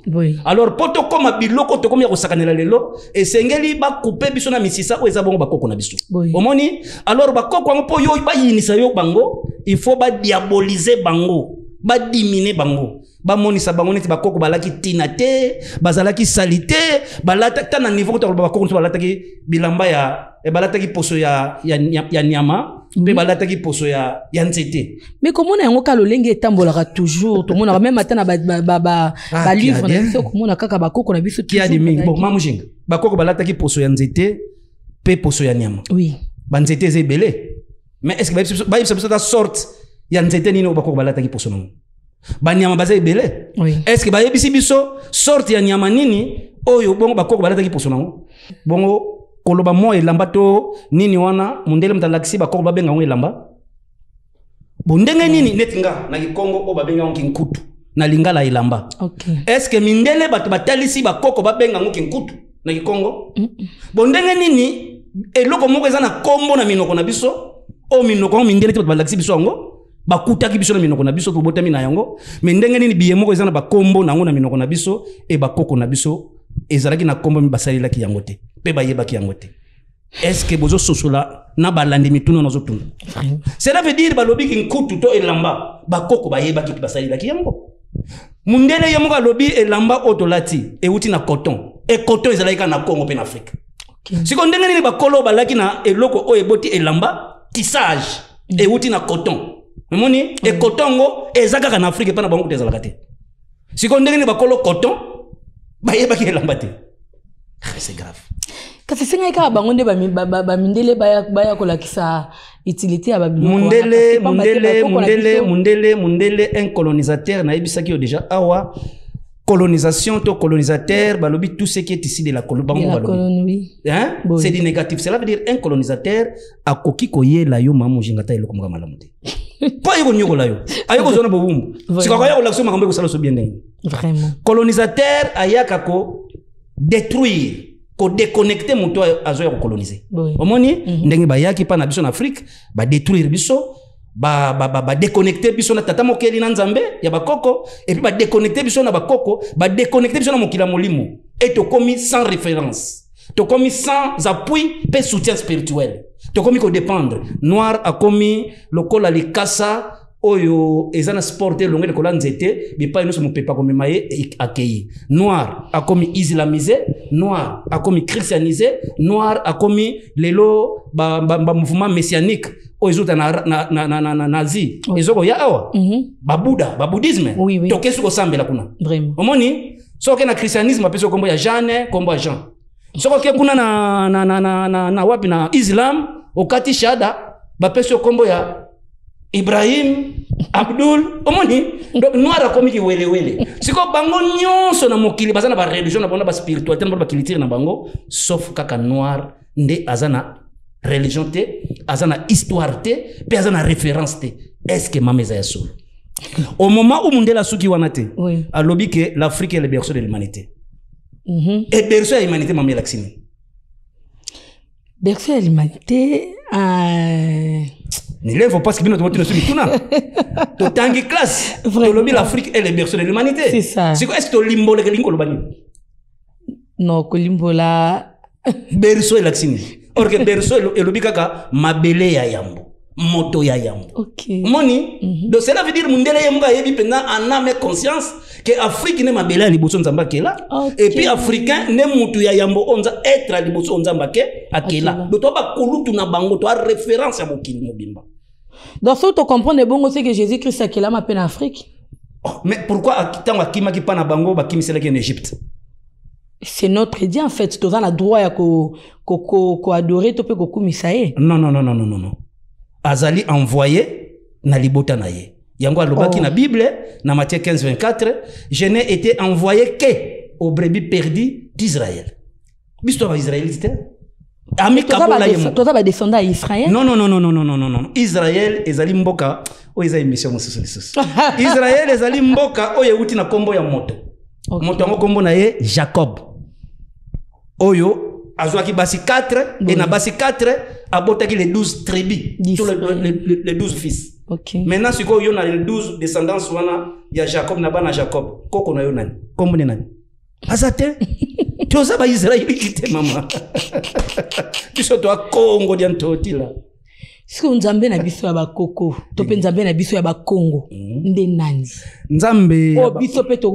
alors poto koma biloko to komi ya kosakanela lelo esengeli ba couper biso na misisa o eza bongo bakoko na biso omoni alors bakoko ngo po yo ba yinisa yo bango il faut ba diaboliser bango ba diminuer bango ba monisa bango neti bakoko balaki tinate bazalaki salite balata tana niveau to bakoko to balataki bilamba ya balataki poso ya nyama pe balataki poso ya nzete mais comment on a lolenge etambolaka toujours tout monde même matin na ba livre na biso comment on kaka bakoko na biso qui a dit bon mamujinga bakoko balataki poso ya nzete pe poso ya nyama oui ba nzete zebele mais est-ce que ba biso ta sorte ya nzete nino bakoko balataki poso nango ba nyama baza ebele est-ce que ba yebisi biso sorte ya nyama nini oyo bongo bakoko balataki poso nango bongo koloba mo elamba to nini wana mundele mtalakisi bakoko babenga ngo elamba bondenge nini netinga na Kongo o babenga ngo kinkutu na lingala elamba est-ce que mindele bato batalisi bakoko babenga ngo kinkutu na Kongo bondenge nini eloko moko eza na kombo na minoko na biso o minoko mindele te balakisi biso ngo bakutaki biso na minoko na biso to botami na yango mais ndenge nini biye moko eza na bakombo nango na minoko na biso e bakoko na biso ezalaki na kombo mibasalelaki yango te pe bayebaki yango te est-ce que bozo sosola na balandi mituna nazo tuna cela veut dire balobi kinkutu to elamba bakoko bayebaki basalelaki yango mundele ye moko alobi elamba otolati euti na coton e coton ezalaki na Congo pe na Afrique siko ndenge nini bakolo balaki na eloko o eboti elamba tissage euti na coton moni e coton ngo ezaka na Afrique pa na bango tezalaka te siko ndenge ni bakolo coton bayebaki elamba te c'est grave kasi singa ika bango nde ba mindele baya kolakisa utilité ya babiloko mundele un colonisateur na ebisaki yo déjà awa colonisation to colonisateur balobi tout ce qui est ici de la colonie hein c'est du négatif cela veut dire un colonisateur akoki koyela yo mamu jingata eloko mga malamu te pas yoko nyoko la yo ayoko zona bobumbu sikaka ya kolakso makambo ko sala so bien ndenge vraiment colonisateur ayaka ko détruire ko déconnecter muto azo ya ko coloniser omoni ndenge bayaki pa na biso na Afrique ba détruire biso ba déconnecter biso na tata mokeli na nzambe ya bakoko et puis ba déconnecter biso na bakoko ba déconnecter biso na mokila molimo et to komi sans référence to komi sans appui pe soutien spirituel to komi ko dépendre noir a komi lokola likasa oyo ezana sporter longue de kolanzete bi pa ino so mopepa komemaye accueilli noir a komi islamisé noir a komi christianisé noir a komi lelo ba mouvement messianique oizuta na nazi ezoko ya awa ba Buddha ba bouddhisme to kesu ko sambela kuna vraiment omoni soke na christianisme apeso kombo ya Jeanne kombo ya Jean soke kuna na wapi na Islam okati shada ba peso kombo ya Ibrahim Abdul omoni donc noir akomi ki wele siko bango nyonso na mokili bazana ba religion na bona ba spiritualité na ba culture na bango sauf kaka noir nde azana religion te azana histoire te pe azana référence te est-ce que mameza yaso au moment où mundela suki wanate alobi que l'Afrique est le berceau de l'humanité et berceau de l'humanité mamela laksini berceau de l'humanité ne faut pas ce que nous devons sur mituna to tangi classe to l'Afrique est le berceau de l'humanité c'est ça c'est quoi est-ce que limbo le lingo lobani non ko limbo la berceau laksini or que berceau elobikaka mabele ya yambo moto ya yango. OK. Moni, donc cela veut dire mundele yemuka yebi pendant en âme et conscience que Afrique ne mabela liboso nzamba kela et puis africain ne mutu ya yambo onza être liboso nzamba ke akela. Donc to ba kulutu na bango to référence à mokili mobimba. Donc ça tu comprends de bon aussi que Jésus-Christ akela ma peine en Afrique. Mais pourquoi akitango akima ki pa na bango ba kimisela ki en Égypte? C'est notre Dieu en fait, tu as le droit à ko adorer to pe ko kumisaye. Non. Azali envoyé na libota na ye. Yango alobaki na Bible na Matthieu 15:24, je n'ai été envoyé que aux brebis perdues d'Israël. Bisto ba israélite. Ami kabola yemo. Toi ba descendant Israël? Non. Israël ezali mboka o eza émission mosusu lisusu. Israël ezali mboka o yeuti na kombo ya moto. Moto ngo kombo na ye Jacob. Oyo azwaki basi 4 et na basi 4 abotaki les 12 tribus, tous les 12 fils. OK. Maintenant si ko yo na les 12 descendants wana ya Jacob na bana Jacob, koko na yo nani? Kombo ni nani? Azate. Toza ba Israël kite mama. Biso to Congo dia ntotila. Siko nzambe na biso ya bakoko, to pe nzambe na biso ya bakongo. Nde nani? Nzambe o biso pe to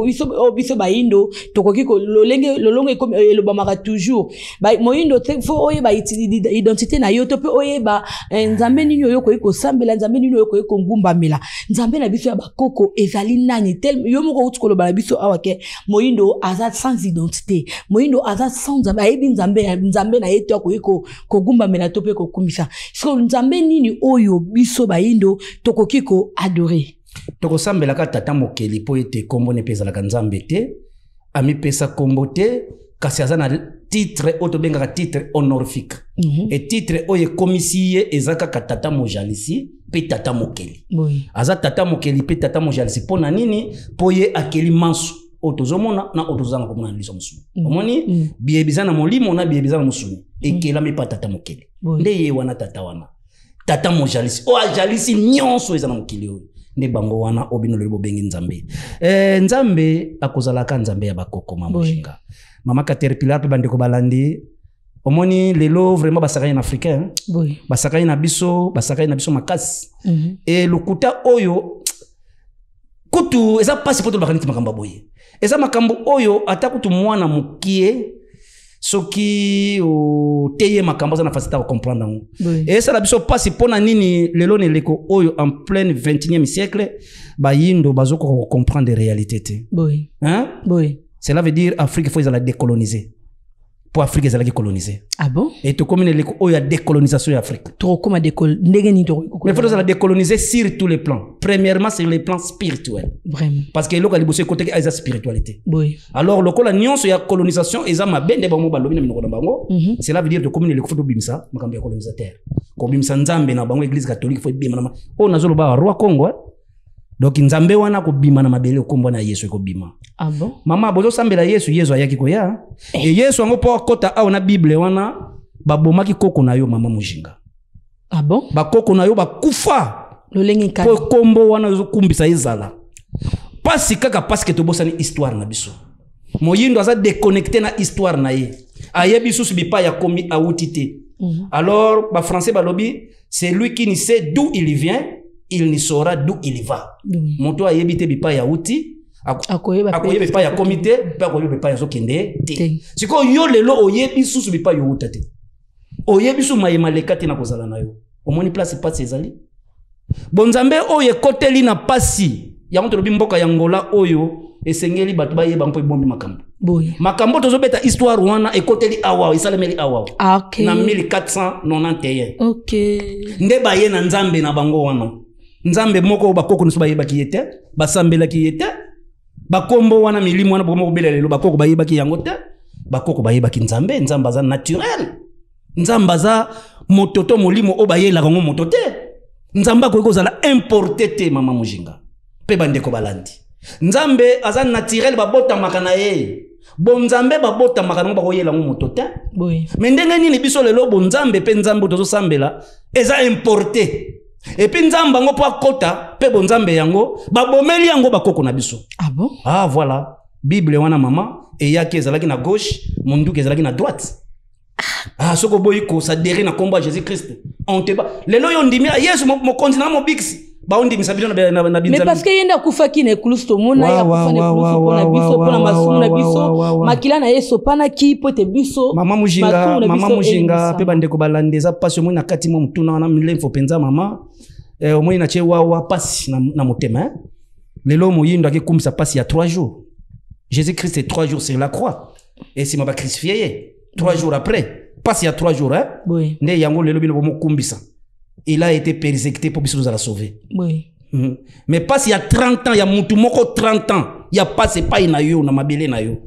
biso ba indo tokoki ko lolonge comme elobamaka toujours. Ba moyindo te fo oye ba identité na yo to pe oye ba nzambe nini yo ko sambela nzambe nini yo ko ngumbamela. Nzambe na biso ya bakoko ezali nani tel yo moko uti ko loba biso awake moyindo azat sans identité. Moyindo azat sans nzambe ayebi nzambe na yeto ko ngumbamela to pe ko kumisa. So nzambe nini oyo biso baindo tokoki ko adorer. Toko sambela ka tata mokeli po ete kombo ne pesa la kanzambe te, ami pesa kombo te, kasi azana titre otobenga titre honorifique. Et titre oye komisiye ezaka ka tata mojalisi pe tata mokeli. Aza tata mokeli pe tata mojalisi pona nini po ye akeli mansu otozomona na otozanga komona liso musuni. Omoni biebizana molimo na biebizana musuni. Ekela mi pa tata mokeli. Nde ye wana tata wana. Tata mojalisi o ajalisi nyonso ezana mokili oyo. Ne bango wana obino lebo bengi nzambe. Nzambe akozalaka nzambe ya bakoko mama Mujinga. Mama Caterpillar pe bandeko balandi. Omoni lelo vraiment basakayi na africain. Basakayi na biso makasi. Et lokuta oyo kutu eza pasi poto bakaniti makamba boye. Eza makambo oyo atakutu mwana mukie soki o teye makambo za na facilité à comprendre ngo. Et ça la biso pasi pona nini lelo ne leko oyo en plein 21e siècle ba yindo bazoko comprendre des réalités te. Cela veut dire Afrique faut la décoloniser. Pour Afrique ils allaient coloniser. Ah bon? Et tout comme leko oyo ya décolonisation d'Afrique. Trop comme ndegeni to. Mais faut la décoloniser sur tous les plans. Premièrement sur les plans spirituels. Vraiment. Parce que loko liboso côté que eza spiritualité. Alors loko la nyonso ya colonisation eza mabende ba mo balobi na minoko na bango. Cela veut dire que comme leko faut bimisa makambo ya colonisateur. Ko bimisa nzambe na bango église catholique faut bima na o nazolo ba roi Congo. Donc nzambe wana ko bima na mabele kombo na Yesu ko bima. Ah bon? Mama bozo sambela Yesu ayaki ko ya. Et Yesu ngo po kota a na Bible wana babomaki koko na yo mama Mujinga. Ah bon? Ba koko na yo bakufa. Lolenge ka. Po kombo wana zo kumbisa ezala. Pasi kaka parce que to bosani histoire na biso. Moyindo aza déconnecté na histoire na ye. Ayebi susu bipa ya komi autité. Alors ba français balobi c'est lui qui ne sait d'où il vient. Il ne saura d'où il va. Moto a yebite bipa ya uti, akoyebe bipa ya komite, pa akoyebe bipa ya zokende te. Siko yo lelo oyebi susu bipa yo utate. Oyebi su mayemalekati na kozala na yo. Omoni place pasi ezali. Bonzambe oye koteli na pasi. Ya moto lobi mboka ya Angola oyo esengeli batu ba yeba mpo bombi makambo. Makambo tozobeta histoire wana ekoteli awa, isalemeli awa. Na 1491. OK. Nde ba ye na nzambe na bango wana. Nzambe moko bakoko nusu bayebaki yete basambelaki yete bakombo wana milimo wana bomo bobela lelo bakoko bayebaki yango te bakoko bayebaki nzambe za naturel nzamba za mototo molimo o bayela ngo motote nzamba ko kozala importé te mama Mujinga pe bandeko balandi nzambe aza naturel babota makana ye bon nzambe babota makana ngo bakoyela ngo motote mais ndenge nini biso lelo bon nzambe pe nzambe tozo sambela eza importé. Et puis nzamba ngo po akota pe bonzambe yango babomeli yango bakoko na biso. Ah bon? Ah voilà. Bible wana mama et yaki ezalaki na gauche, munduki ezalaki na droite. Ah, ce que boyko ça derrière na combat Jésus Christ. On te bat. Les lois on dit mais Yesu mon continent mon bix. Ba on dit mais ça na binza. Mais parce que yenda kufa ki ne kulusto mona ya kufa ne kulusto pona biso pona masumu na biso. Makila na Yesu pana ki pote biso. Mama mujinga pe bande ko balandeza passion mo na kati mo mutuna na milemfo penza mama. Au moins na che wa passe na motema. Les lois moyindo akikumisa passe il y a 3 jours. Jésus Christ est 3 jours sur la croix. Et c'est m'a crucifié. 3 jours après, passe il y a 3 jours, hein? Oui. Il a été persécuté pour nous sauver. Oui. Mais passe il y a 30 ans, il y a Moutoumoko 30 ans, il y a pas c'est pas inayo na mabele na yo.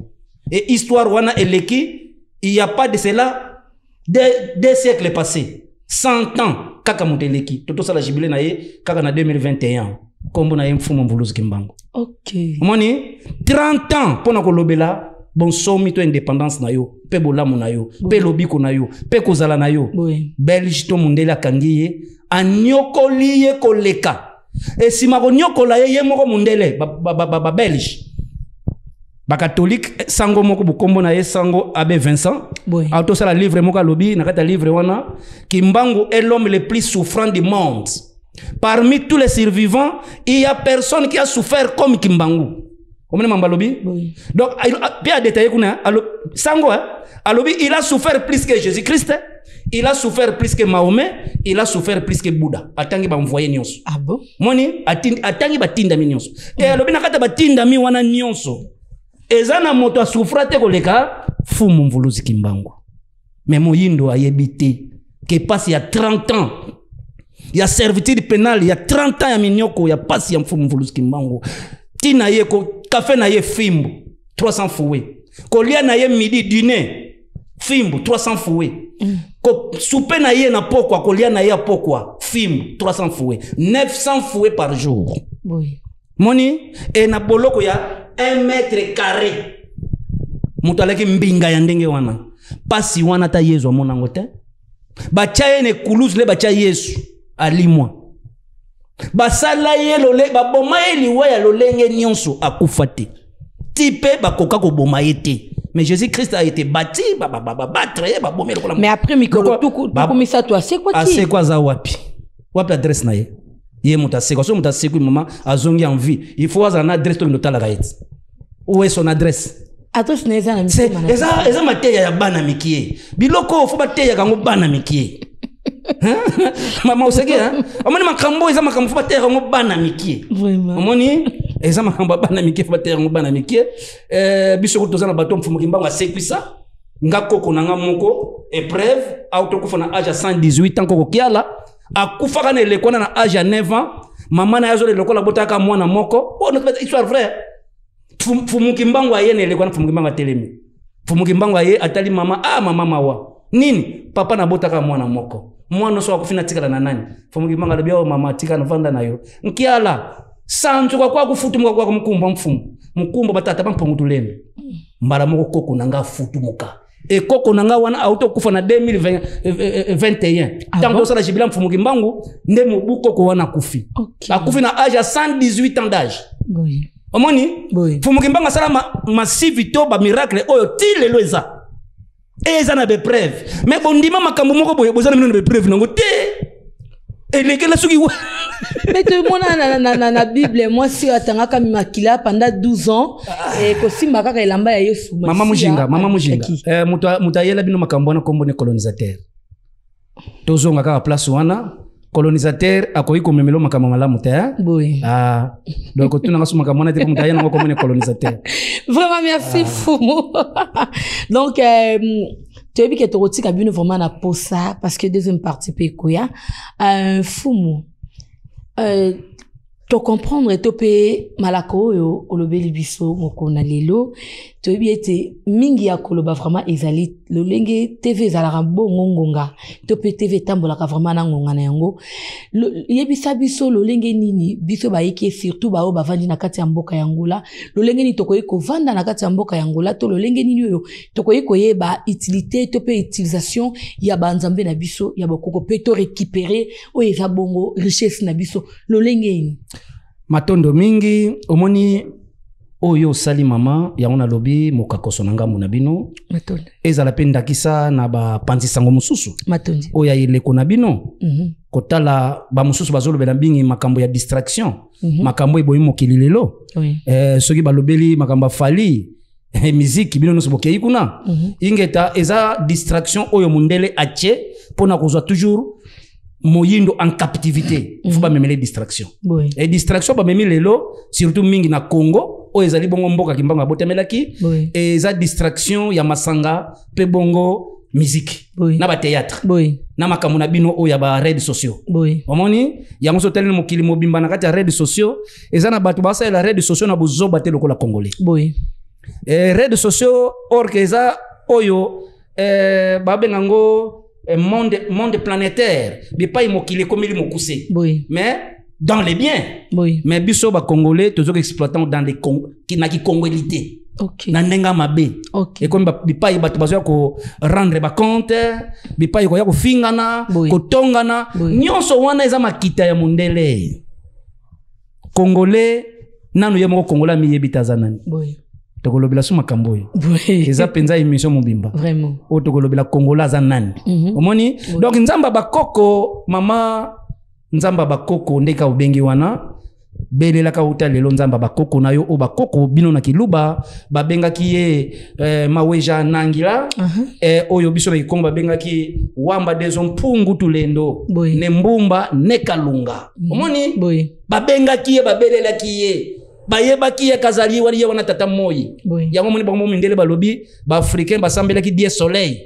Et histoire wana eleki, il y a pas de cela des siècles passés. 100 ans kaka muteleki. Toto sala jubilé na ye kaka na 2021. Kombo na ye mfumo mvuluzi kimbango. OK. Moni 30 ans pona ko lobela. Bon somi to indépendance na yo pe bolamu na yo pe lobiko na yo pe kozala na yo Belge to mundela kangiye anyokoliye koleka e sima ko nyokola ye moko mundele ba Belge ba catholique sango moko bukombo na ye sango abe Vincent auto sala livre moko lobi na kata livre wana Kimbangu est l'homme le plus souffrant du monde. Parmi tous les survivants il y a personne qui a souffert comme Kimbangu. Oui. Donc, il a détaillé Sango, il a souffert plus que Jésus-Christ, il a souffert plus que Mahomet, il a souffert plus que Bouddha. Atangi ba envoyer nyonso. Ah bon? Moni atangi ba tinda mi nyonso. Et alobi nakata ba tinda mi wana nyonso. Ezana moto a souffrate koleka fumu mvuluzi Kimbangu. Mais moyindo ayebite que passe il y a 30 ans. Il y a servitude pénale, il y a 30 ans ya minyoko, il y a passe ya mfumu mvuluzi Kimbangu. Tina ye ko café na ye fimbo 300 fouet. Kolia na ye midi dîner fimbo 300 fouet. Ko souper na ye na pokwa kolia na ye pokwa fimbo 300 fouet. 900 fouet par jour. Oui. Moni e na boloko ya 1 mètre carré. Mutaleki mbinga ya ndenge wana. Pasi wana ta Yesu monango te. Bacha ne kuluz le bacha Yesu alimwa. Basala ye lole baboma ye liwa ya lolenge nyonso akufate tipe bakoka ko boma yete mais Jésus Christ a été bâti battre babomé lokola. Mais après mikolo tout comme ça toi c'est quoi qui c'est quoi za wapi adresse na ye muta c'est quoi so muta c'est maman azongi en vie il faut avoir une adresse to notala gaet où est son adresse adresse na eza na c'est eza mateya ya bana mikie biloko faut bateya kango bana mikie. Mama oseke amoni makambo eza makambo fa terre ngo bana mikie vraiment amoni eza makambo bana mikie fa terre ngo bana mikie biso ko tozana bato mfumo Kimbangu asekwisa ngakoko nanga moko épreuve auto ko fona âge 118 ans koko kiala akufa kana elekona na âge 9 ans mama na yazo le lokola botaka mwana moko oh notre histoire vraie mfumo Kimbangu ayene elekona mfumo Kimbangu atelemi mfumo Kimbangu aye atali mama mama mawa nini papa na botaka mwana moko mwana so akufina tikala na nani mfumo Kimbangu alobia mama tika na vanda nayo nkiala sanzo kwa kufutu kwa mkumba mkumba batata bampungu tulembe mbala moko koko nanga futu muka e koko nanga wana auto kufa na 2021 tango sala jibila mfumo Kimbangu nde mubuko ko wana kufi akufi na âge à 118 ans d'âge. Oui. Omoni mfumo Kimbangu sala massivito ba miracle oyo tilelo eza eza na be preuve mais bondima makambo moko boye bozana mino na be preuve nango te elekela soki mais tout le monde na Bible moi si atangaka makila pendant 12 ans et ko simba kaka elamba ya Yesu mama mujinga mutayela bino makambo na kombo ne colonisateur tozonga kaka place wana colonisateur akoyi ko memelo makambo malamu te oui donc tu nanga suma makambo na te mutayela ngo kombo ne colonisateur vraiment merci Fumu. Donc tu as vu que tu as bien vraiment na posa parce que deuxième partie pe koya Fumu to comprendre to pe malako yo olobeli biso moko na lelo to bi ete mingi ya koloba vraiment ezali lolenge TV ezalaka bongo ngonga to pe TV tambolaka vraiment na ngonga na yango yebisa biso lolenge nini biso bayiki surtout bao bavandi na kati ya mboka ya Angola lolenge ni tokoyi ko vanda na kati ya mboka ya Angola to lolenge nini yo tokoyi ko yeba utilité to pe utilisation ya banzambe na biso ya bakoko pe to récupérer o eza bongo richesse na biso lolenge ni matondo mingi omoni oyo sali mama ya ona lobi mokakoso nanga mona bino matondi ezala penda kisa na ba panzisango mususu matondi oya ileko na bino kotala ba mususu bazolobela bingi makambo ya distraction makambo eboyi mokili lelo soki balobeli makambo fali musique bino noso bokei kuna ingeta eza distraction oyo mundele ache pona kozwa toujours moyindo en captivité faut pas memele distraction et distraction ba memele lelo surtout mingi na Congo o ezali bongo mboka kimbanga botemelaki eza distraction ya masanga pe bongo musique na ba théâtre na makambo na bino o ya ba réseaux sociaux omoni yango so tele mokili mobimba na kati ya réseaux sociaux eza na bato basa la réseaux sociaux na bozoba te lokola congolais réseaux sociaux orkeza oyo babengango monde planétaire bipai mokili komeli mokuse mais dans les biens mais biso ba congolais toujours exploitant dans les ki congolité na ndenga mabe et comme bipai bato bazo ko rendre ba compte bipai ko ya ko fingana ko tongana nyonso wana eza makita ya mundele congolais nanu ye moko congolais mi yebita zanani tokolobela suma makambo yo eza penza émission mobimba vraiment o tokolobela congolais za nani omoni donc nzamba bakoko mama nzamba bakoko ndeka ubengi wana belela ka uta lelo nzamba bakoko nayo o bakoko bino na kiluba babenga kiye maweja nangila oyo biso ba ikongo babenga ki wamba dezo mpungu tulendo ne mbumba ne kalunga omoni babenga kiye babelela kiye bayeba kiye kazali wali ye wana tata moyi yango moni bango mindele balobi ba africain basambela ki die soleil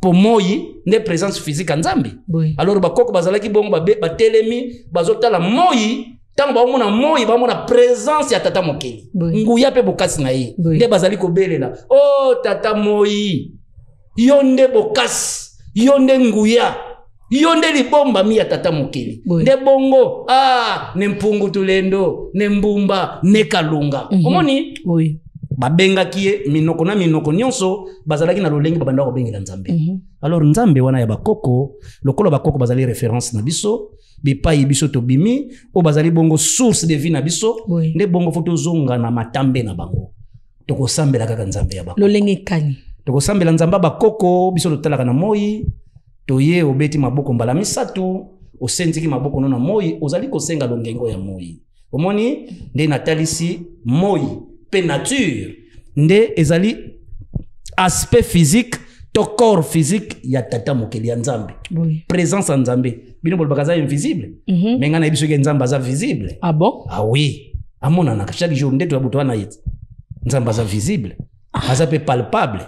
pour moyi ne présence physique nzambe alors bakoko bazalaki bongo ba telemi bazotala moyi tango bamona moyi bamona présence ya tata mokeli nguya pe bokasi na ye nde bazali ko belela oh tata moyi yonde bokasi yonde nguya yonde libomba mi ya tata mokeli nde bongo ne mpungu tulendo ne mbumba ne kalunga omoni babenga kiye minoko na minoko nyonso bazalaki na lolengi babanda ko bengela nzambe alors nzambe wana ya bakoko lokolo bakoko bazali référence na biso bipai biso to bimi o bazali bongo source de vie na biso nde bongo foto zonga na matambe na bango toko sambela kaka nzambe ya bakoko lolenge kani toko sambela nzamba bakoko biso lotalaka na moyi toye obeti maboko mbala misatu osenziki maboko nona moyi ozali kosenga longengo ya moyi omoni nde natalisi moyi pe nature nde ezali aspect physique to corps physique ya tata mokeli ya nzambe présence en nzambe bino bol bakaza invisible menga na biso ke nzamba za visible ah oui amona na chaque jour nde to abuto na yet nzamba za visible aza pe palpable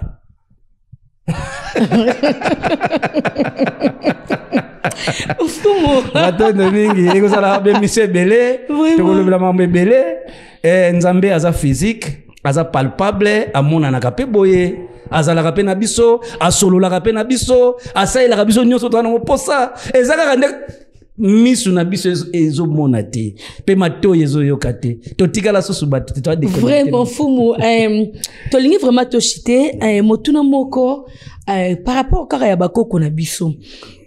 Ufumo Batondo mingi eko sala be mise belé tokolobela mambe belé nzambe aza physique aza palpable amona na kape boye azala kape na biso asolola kape na biso asaila ka biso nyonso to na posa ezaka kande misu na biso ezo monate pe mato yezo yokate to tikala susu bat to déconnecter vraiment fumu to lingi vraiment to chité motuna moko par rapport au kara ya bakoko na biso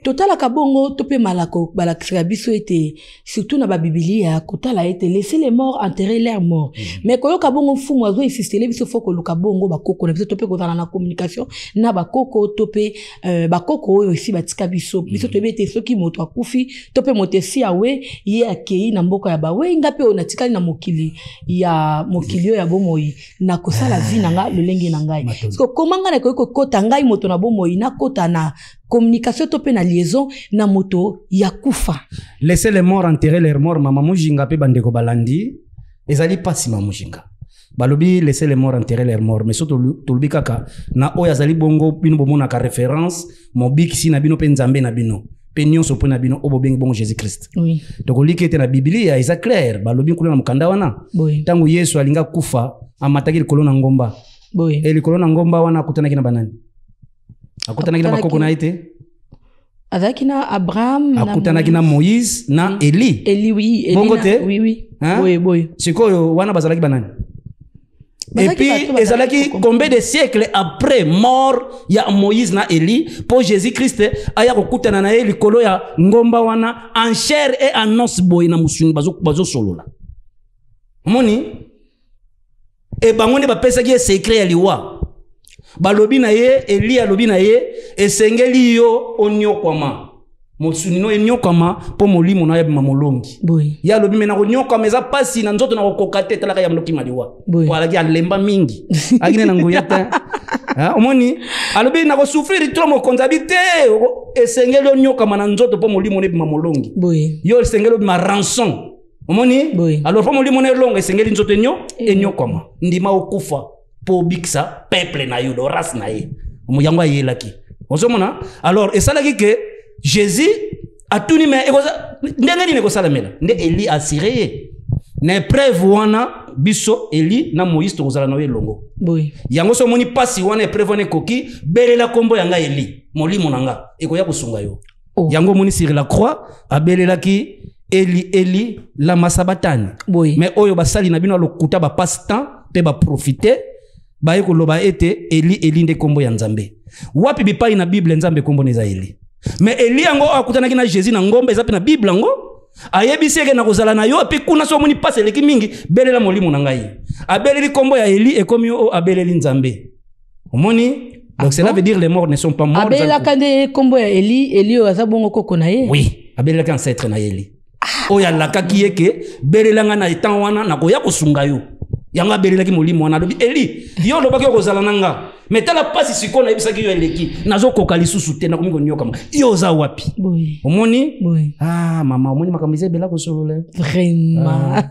totala kabongo topé malako balakisa biso était surtout na ba biblia kotala était laisser les morts enterrer leurs morts mais koyo kabongo fumu azo insister biso foko luka bongo bakoko na biso topé kozana na communication na bakoko topé bakoko oyo ici batika biso tobé te soki moto akufi topé motesi awe ye akei na mboka ya bawe ngape ona tikali na mokili ya mokilio ya bomoi na kosala vie nanga lolenge na ngai parce que komanga na koyo kota ngai moto na bomoi na kota na communication topé na liaison na moto ya kufa laisser les morts enterrer leurs morts mama mujinga pe bandeko balandi ezali pasi mama mujinga balobi laisser les morts enterrer leurs morts mais surtout tolubi kaka na oya zali bongo bino bomona ka référence mobiki na bino pe nzambe na bino pe nyonso pe na bino obo bengi bongo Jésus Christ oui tokoliki te na biblia eza clair balobi kuna na mukanda wana tangu Yesu alinga kufa amataki likolo na ngomba likolo na ngomba wana akutanaki na banani akutanaki na bakoko na ite avec na Abraham akutanaki na Moïse na Eli oui bongo te oui sikoyo wana bazalaki banani et puis ezalaki combien de siècles après mort ya Moïse na Eli pour Jésus Christ aya kokutana na Eli likolo ya ngomba wana en chair et en os boy na musuni bazo solola moni et bango ne ba pesa ki secret ya liwa balobi na ye Eli alobi na ye esengeli yo onyokwama mosunino enyokama po molimo na ya mamolongi ya alobi mena onyokama eza pasi na nzoto na kokokate talaka ya mloki maliwa po alaki alemba mingi akine na nguyata omoni alobi na ko souffrir trop mokonza bite esengeli onyokama na nzoto po molimo ne mamolongi yo esengeli ma rançon omoni alors po molimo ne longa esengeli nzoto enyokama ndima okufa po biksa peuple na yo do race na ye omoyango ayelaki ozomona alors esalaki ke Jésus a tout mis mais ndenge ni ko salamela nde Eli asiré na preuve wana biso Eli na Moïse to kozala na elongo yango so moni pasi wana preuve wana koki belela kombo yanga Eli molimo nanga ekoya kosunga yo yango moni sur la croix abelelaki Eli lama sabatani mais oyo basali na bino lokuta ba passe temps pe ba profiter ba ekoloba ete Eli nde kombo ya Nzambe wapi bipai na Bible Nzambe kombo neza Eli mais Eli yango akutanaki na Jésus na ngombe eza pe na Bible yango ayebisi eke na kozala na yo pe kuna so moni passe leki mingi belela molimo na ngai abeleli kombo ya Eli ekomi o abeleli Nzambe omoni donc cela veut dire les morts ne sont pas morts abelela kande kombo ya Eli aza bongo koko na ye oui abelela kan ancêtre na Eli oya lakaki yeke belela nga na etan wana na koya kosunga yo yanga belelaki molimo wana lobi Eli yo lobaki kozala nanga mais tala pasi sikona ebisaki yo eleki nazo koka lisusu te na komi konyoka yo za wapi omoni mama omoni makambize bela kosolola vraiment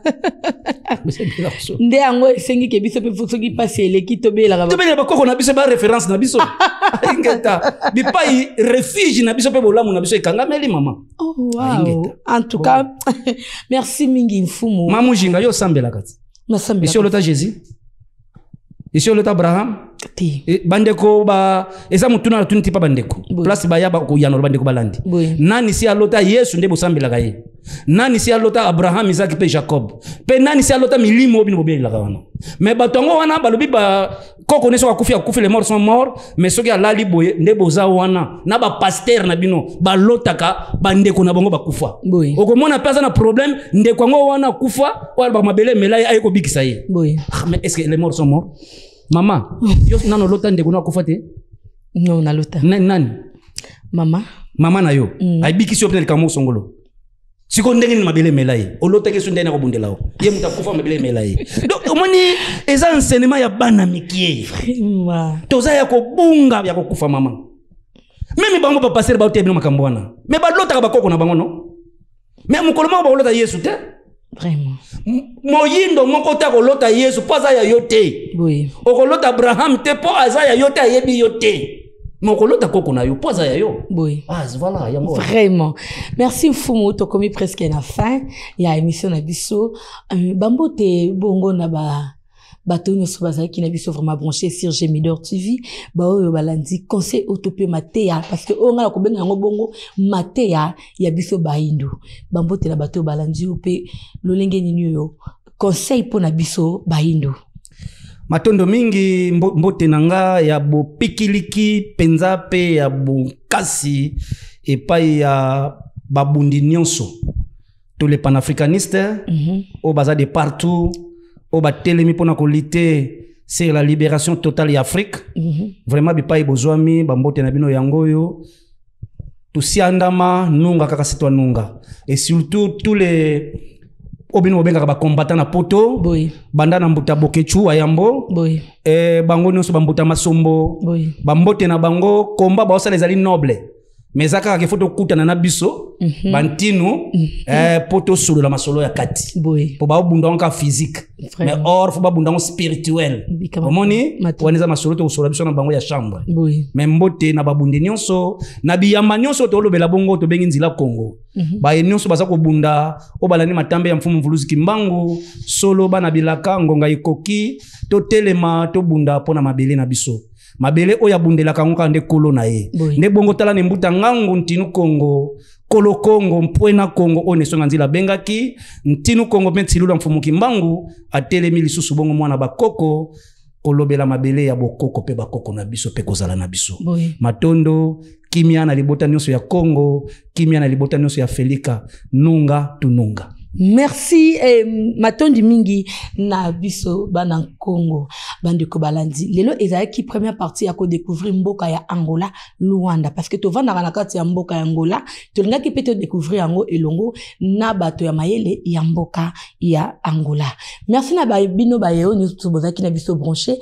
nde yango esengi ke biso pe soki pasi eleki tobela bakoko na biso ba référence na biso ingeta bipai refuge na biso pe bolamu na biso ekangameli mama en tout cas merci mingi mfumu mamu jinga yo sambela kati ici olota Jésus ici olota Abraham bandeko ba eza mutuna tunti pa bandeko place ba ya ba ko yanolo bandeko balandi nani si alota Yesu nde bosambela kaye nani si alota Abraham Isaac pe Jacob pe nani si alota milimo bino bobela wana mais batongo wana balobi ba koko neso akufi les morts sont morts mais soki alali boye nde boza wana na ba pasteur na bino balotaka bandeko na bango bakufa okomona pesa na problème ndeko ngo wana kufa wala ba mabele melai ayeko bikisa ye mais est-ce que les morts sont morts mama yo nano lota ndeko na kufa te non na lota nani mama na yo ay bikisi yo pele kamo songolo siko ndenge ni mabele melai olota ke sundena ko bundela o ye mutakufa mabele melai donc omoni eza enseignement ya bana mikie toza ya ko bunga ya ko kufa mama meme bango ba passer ba otebino makambo wana me ba lota ka bakoko na bango no mais mukoloma ba lota Yesu te vraiment moyindo moko ta ko lota Yesu paza ya yote okolota Abraham te po aza ya yote ayebi yote Mokolota koko na yo poza ya yo. Oui. Voilà, yango. Vraiment. Merci Mfumu to komi presque na fin ya émission na biso. Bambote bongo na bato nyonso bazaki na biso vraiment branché sur Gemidor TV. Ba oyo balandi conseil autopé matéa parce que on nga ko benga ngo bongo matéa ya biso baindu. Bambote na bato balandi opé lolenge nini yo. Conseil pour na biso baindu. Matondo mingi mbote nanga ya bo pikiliki penza pe ya bukasi epai ya babundi nyonso tous les panafricanistes au baza de partout au batelemi pona ko lutter sur la libération totale ya Afrique vraiment bipai bozwami bambote na bino yangoyo tusiandama nunga kaka sitwa nunga et surtout tous les obino benga ba combattant na poto banda na mbuta bokechu ayambo bango nyonso bambuta masombo bambote na bango komba ba osala ezali noble mais aka ke foto kutana na biso bantino poto solo la masolo ya kati po ba obunda nka physique mais or fo ba bunda spirituel omoni waneza masolo to solo biso na bango ya chambre mais mbote na babundi nyonso na biyamba nyonso to lobela bongo to bengi nzila Congo ba nyonso baza ko bunda o balani matambe ya mfumu mvuluzi kimbangu solo bana bilaka ngonga ikoki to telema to bunda pona mabele na biso mabele oya bundela kangoka nde kolo na ye nde bongo tala ne mbuta ngangu ntinu Congo kolo Congo mpwena Congo one songa nzila bengaki ntinu Congo pentilula mfumu kimbangu atelemi lisusu bongo mwana bakoko kolobela mabele ya bokoko pe bakoko na biso pe kozala na biso matondo kimia na libota nyonso ya Congo kimia na libota nyonso ya Felika nunga tununga Merci matondi mingi na biso bana Congo bandeko balandi lelo ezaki première partie ya ko découvrir mboka ya Angola Luanda parce que to vanda na kati ya mboka ya Angola to lingaki pete découvrir yango elongo na bato ya mayele ya mboka ya Angola. Merci na ba bino ba yeo nous to bozaki na biso branché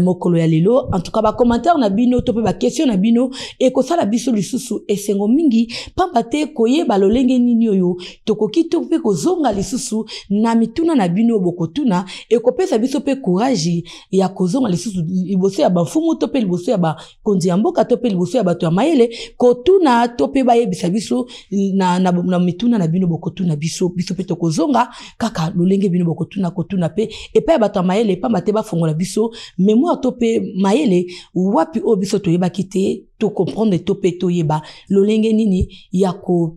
mokolo ya lelo en tout cas ba commentaire na bino to pe ba question na bino e ko sala biso lisusu esengo mingi pamba te koyeba lolenge nini oyo tokoki to pe ko zonga lisusu na mituna na bino bokotuna e kopesa biso pe courage ya kozonga lisusu liboso ya bafumu to pe liboso ya ba konzi ya mboka to pe liboso ya bato ya mayele kotuna to pe bayebisa biso na mituna na bino bokotuna biso pe to kozonga kaka lolenge bino bokotuna kotuna pe e pa bato ya mayele pa mate ba fongola biso mémoire to pe mayele wapi o biso to yeba kite to comprendre to pe to yeba lolenge nini ya ko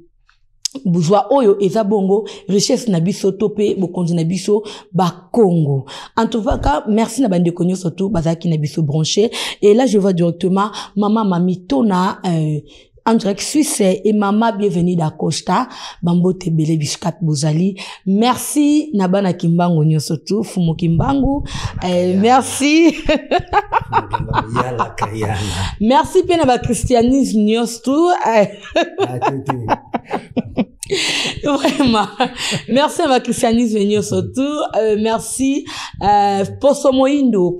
buzwa oyo eza bongo richesse na biso topé bokonzi na biso ba Congo. En tout cas, merci na bande konyo surtout bazaki na biso branché et là je vois directement maman Mamitona en direct Suisse et maman bienvenue d'Acosta Bambo Tebele Biscat Bozali. Merci na bana Kimbangu nyo surtout Fumo Kimbangu merci merci pe na ba christianisme nyo surtout vraiment merci à ma christianisme nyo surtout merci Poso Moindo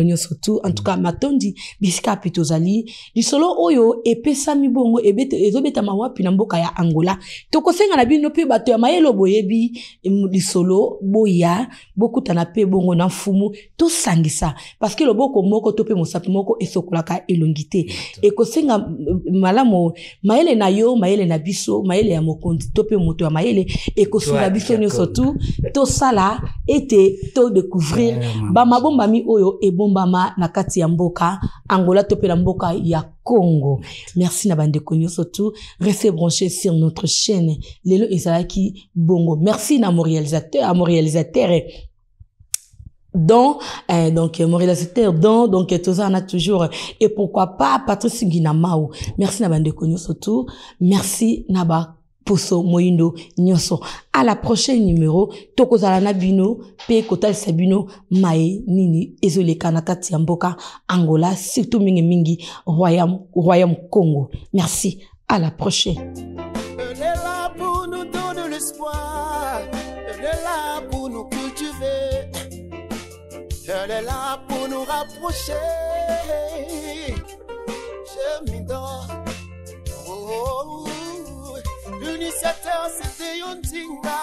nyo surtout en tout cas matondi bisika pitozali lisolo oyo epesami bongo ezobeta mawapi na mboka ya Angola tokosenga na bino pe bato ya mayelo boyebi lisolo boya bokutana pe bongo na fumu to sangisa parce que loboko moko to pe mosapi moko esokolaka elongité ekosenga malamo mayele na yo mayele na biso mayele ya mokonzi to pe moto ya mayele ekosunga biso nyo surtout to sala ete to découvrir ba mabomba mi oyo ebombama na kati ya mboka Angola to pe na mboka ya Congo. Merci na bande konyo surtout restez branchés sur notre chaîne lelo ezalaki bongo. Merci na mon réalisateur donc mon réalisateur donc tout ça on a toujours et pourquoi pas Patrice Nguinamao. Merci na bande konyo surtout merci na ba Poso Moindo Nyoso. À la prochaine numéro, Tokozala na bino, pe kotal sabino, mae nini, ezole kanakati mboka, Angola, surtout mingi, Royaume Congo. Merci. À la prochaine. Elle est là pour nous donner l'espoir. Elle est là pour nous cultiver. Elle est là pour nous rapprocher. Je m'endors. L'initiateur c'était Yontinga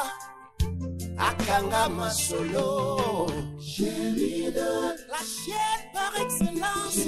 Akanga Masolo. Chérie de la chienne par excellence.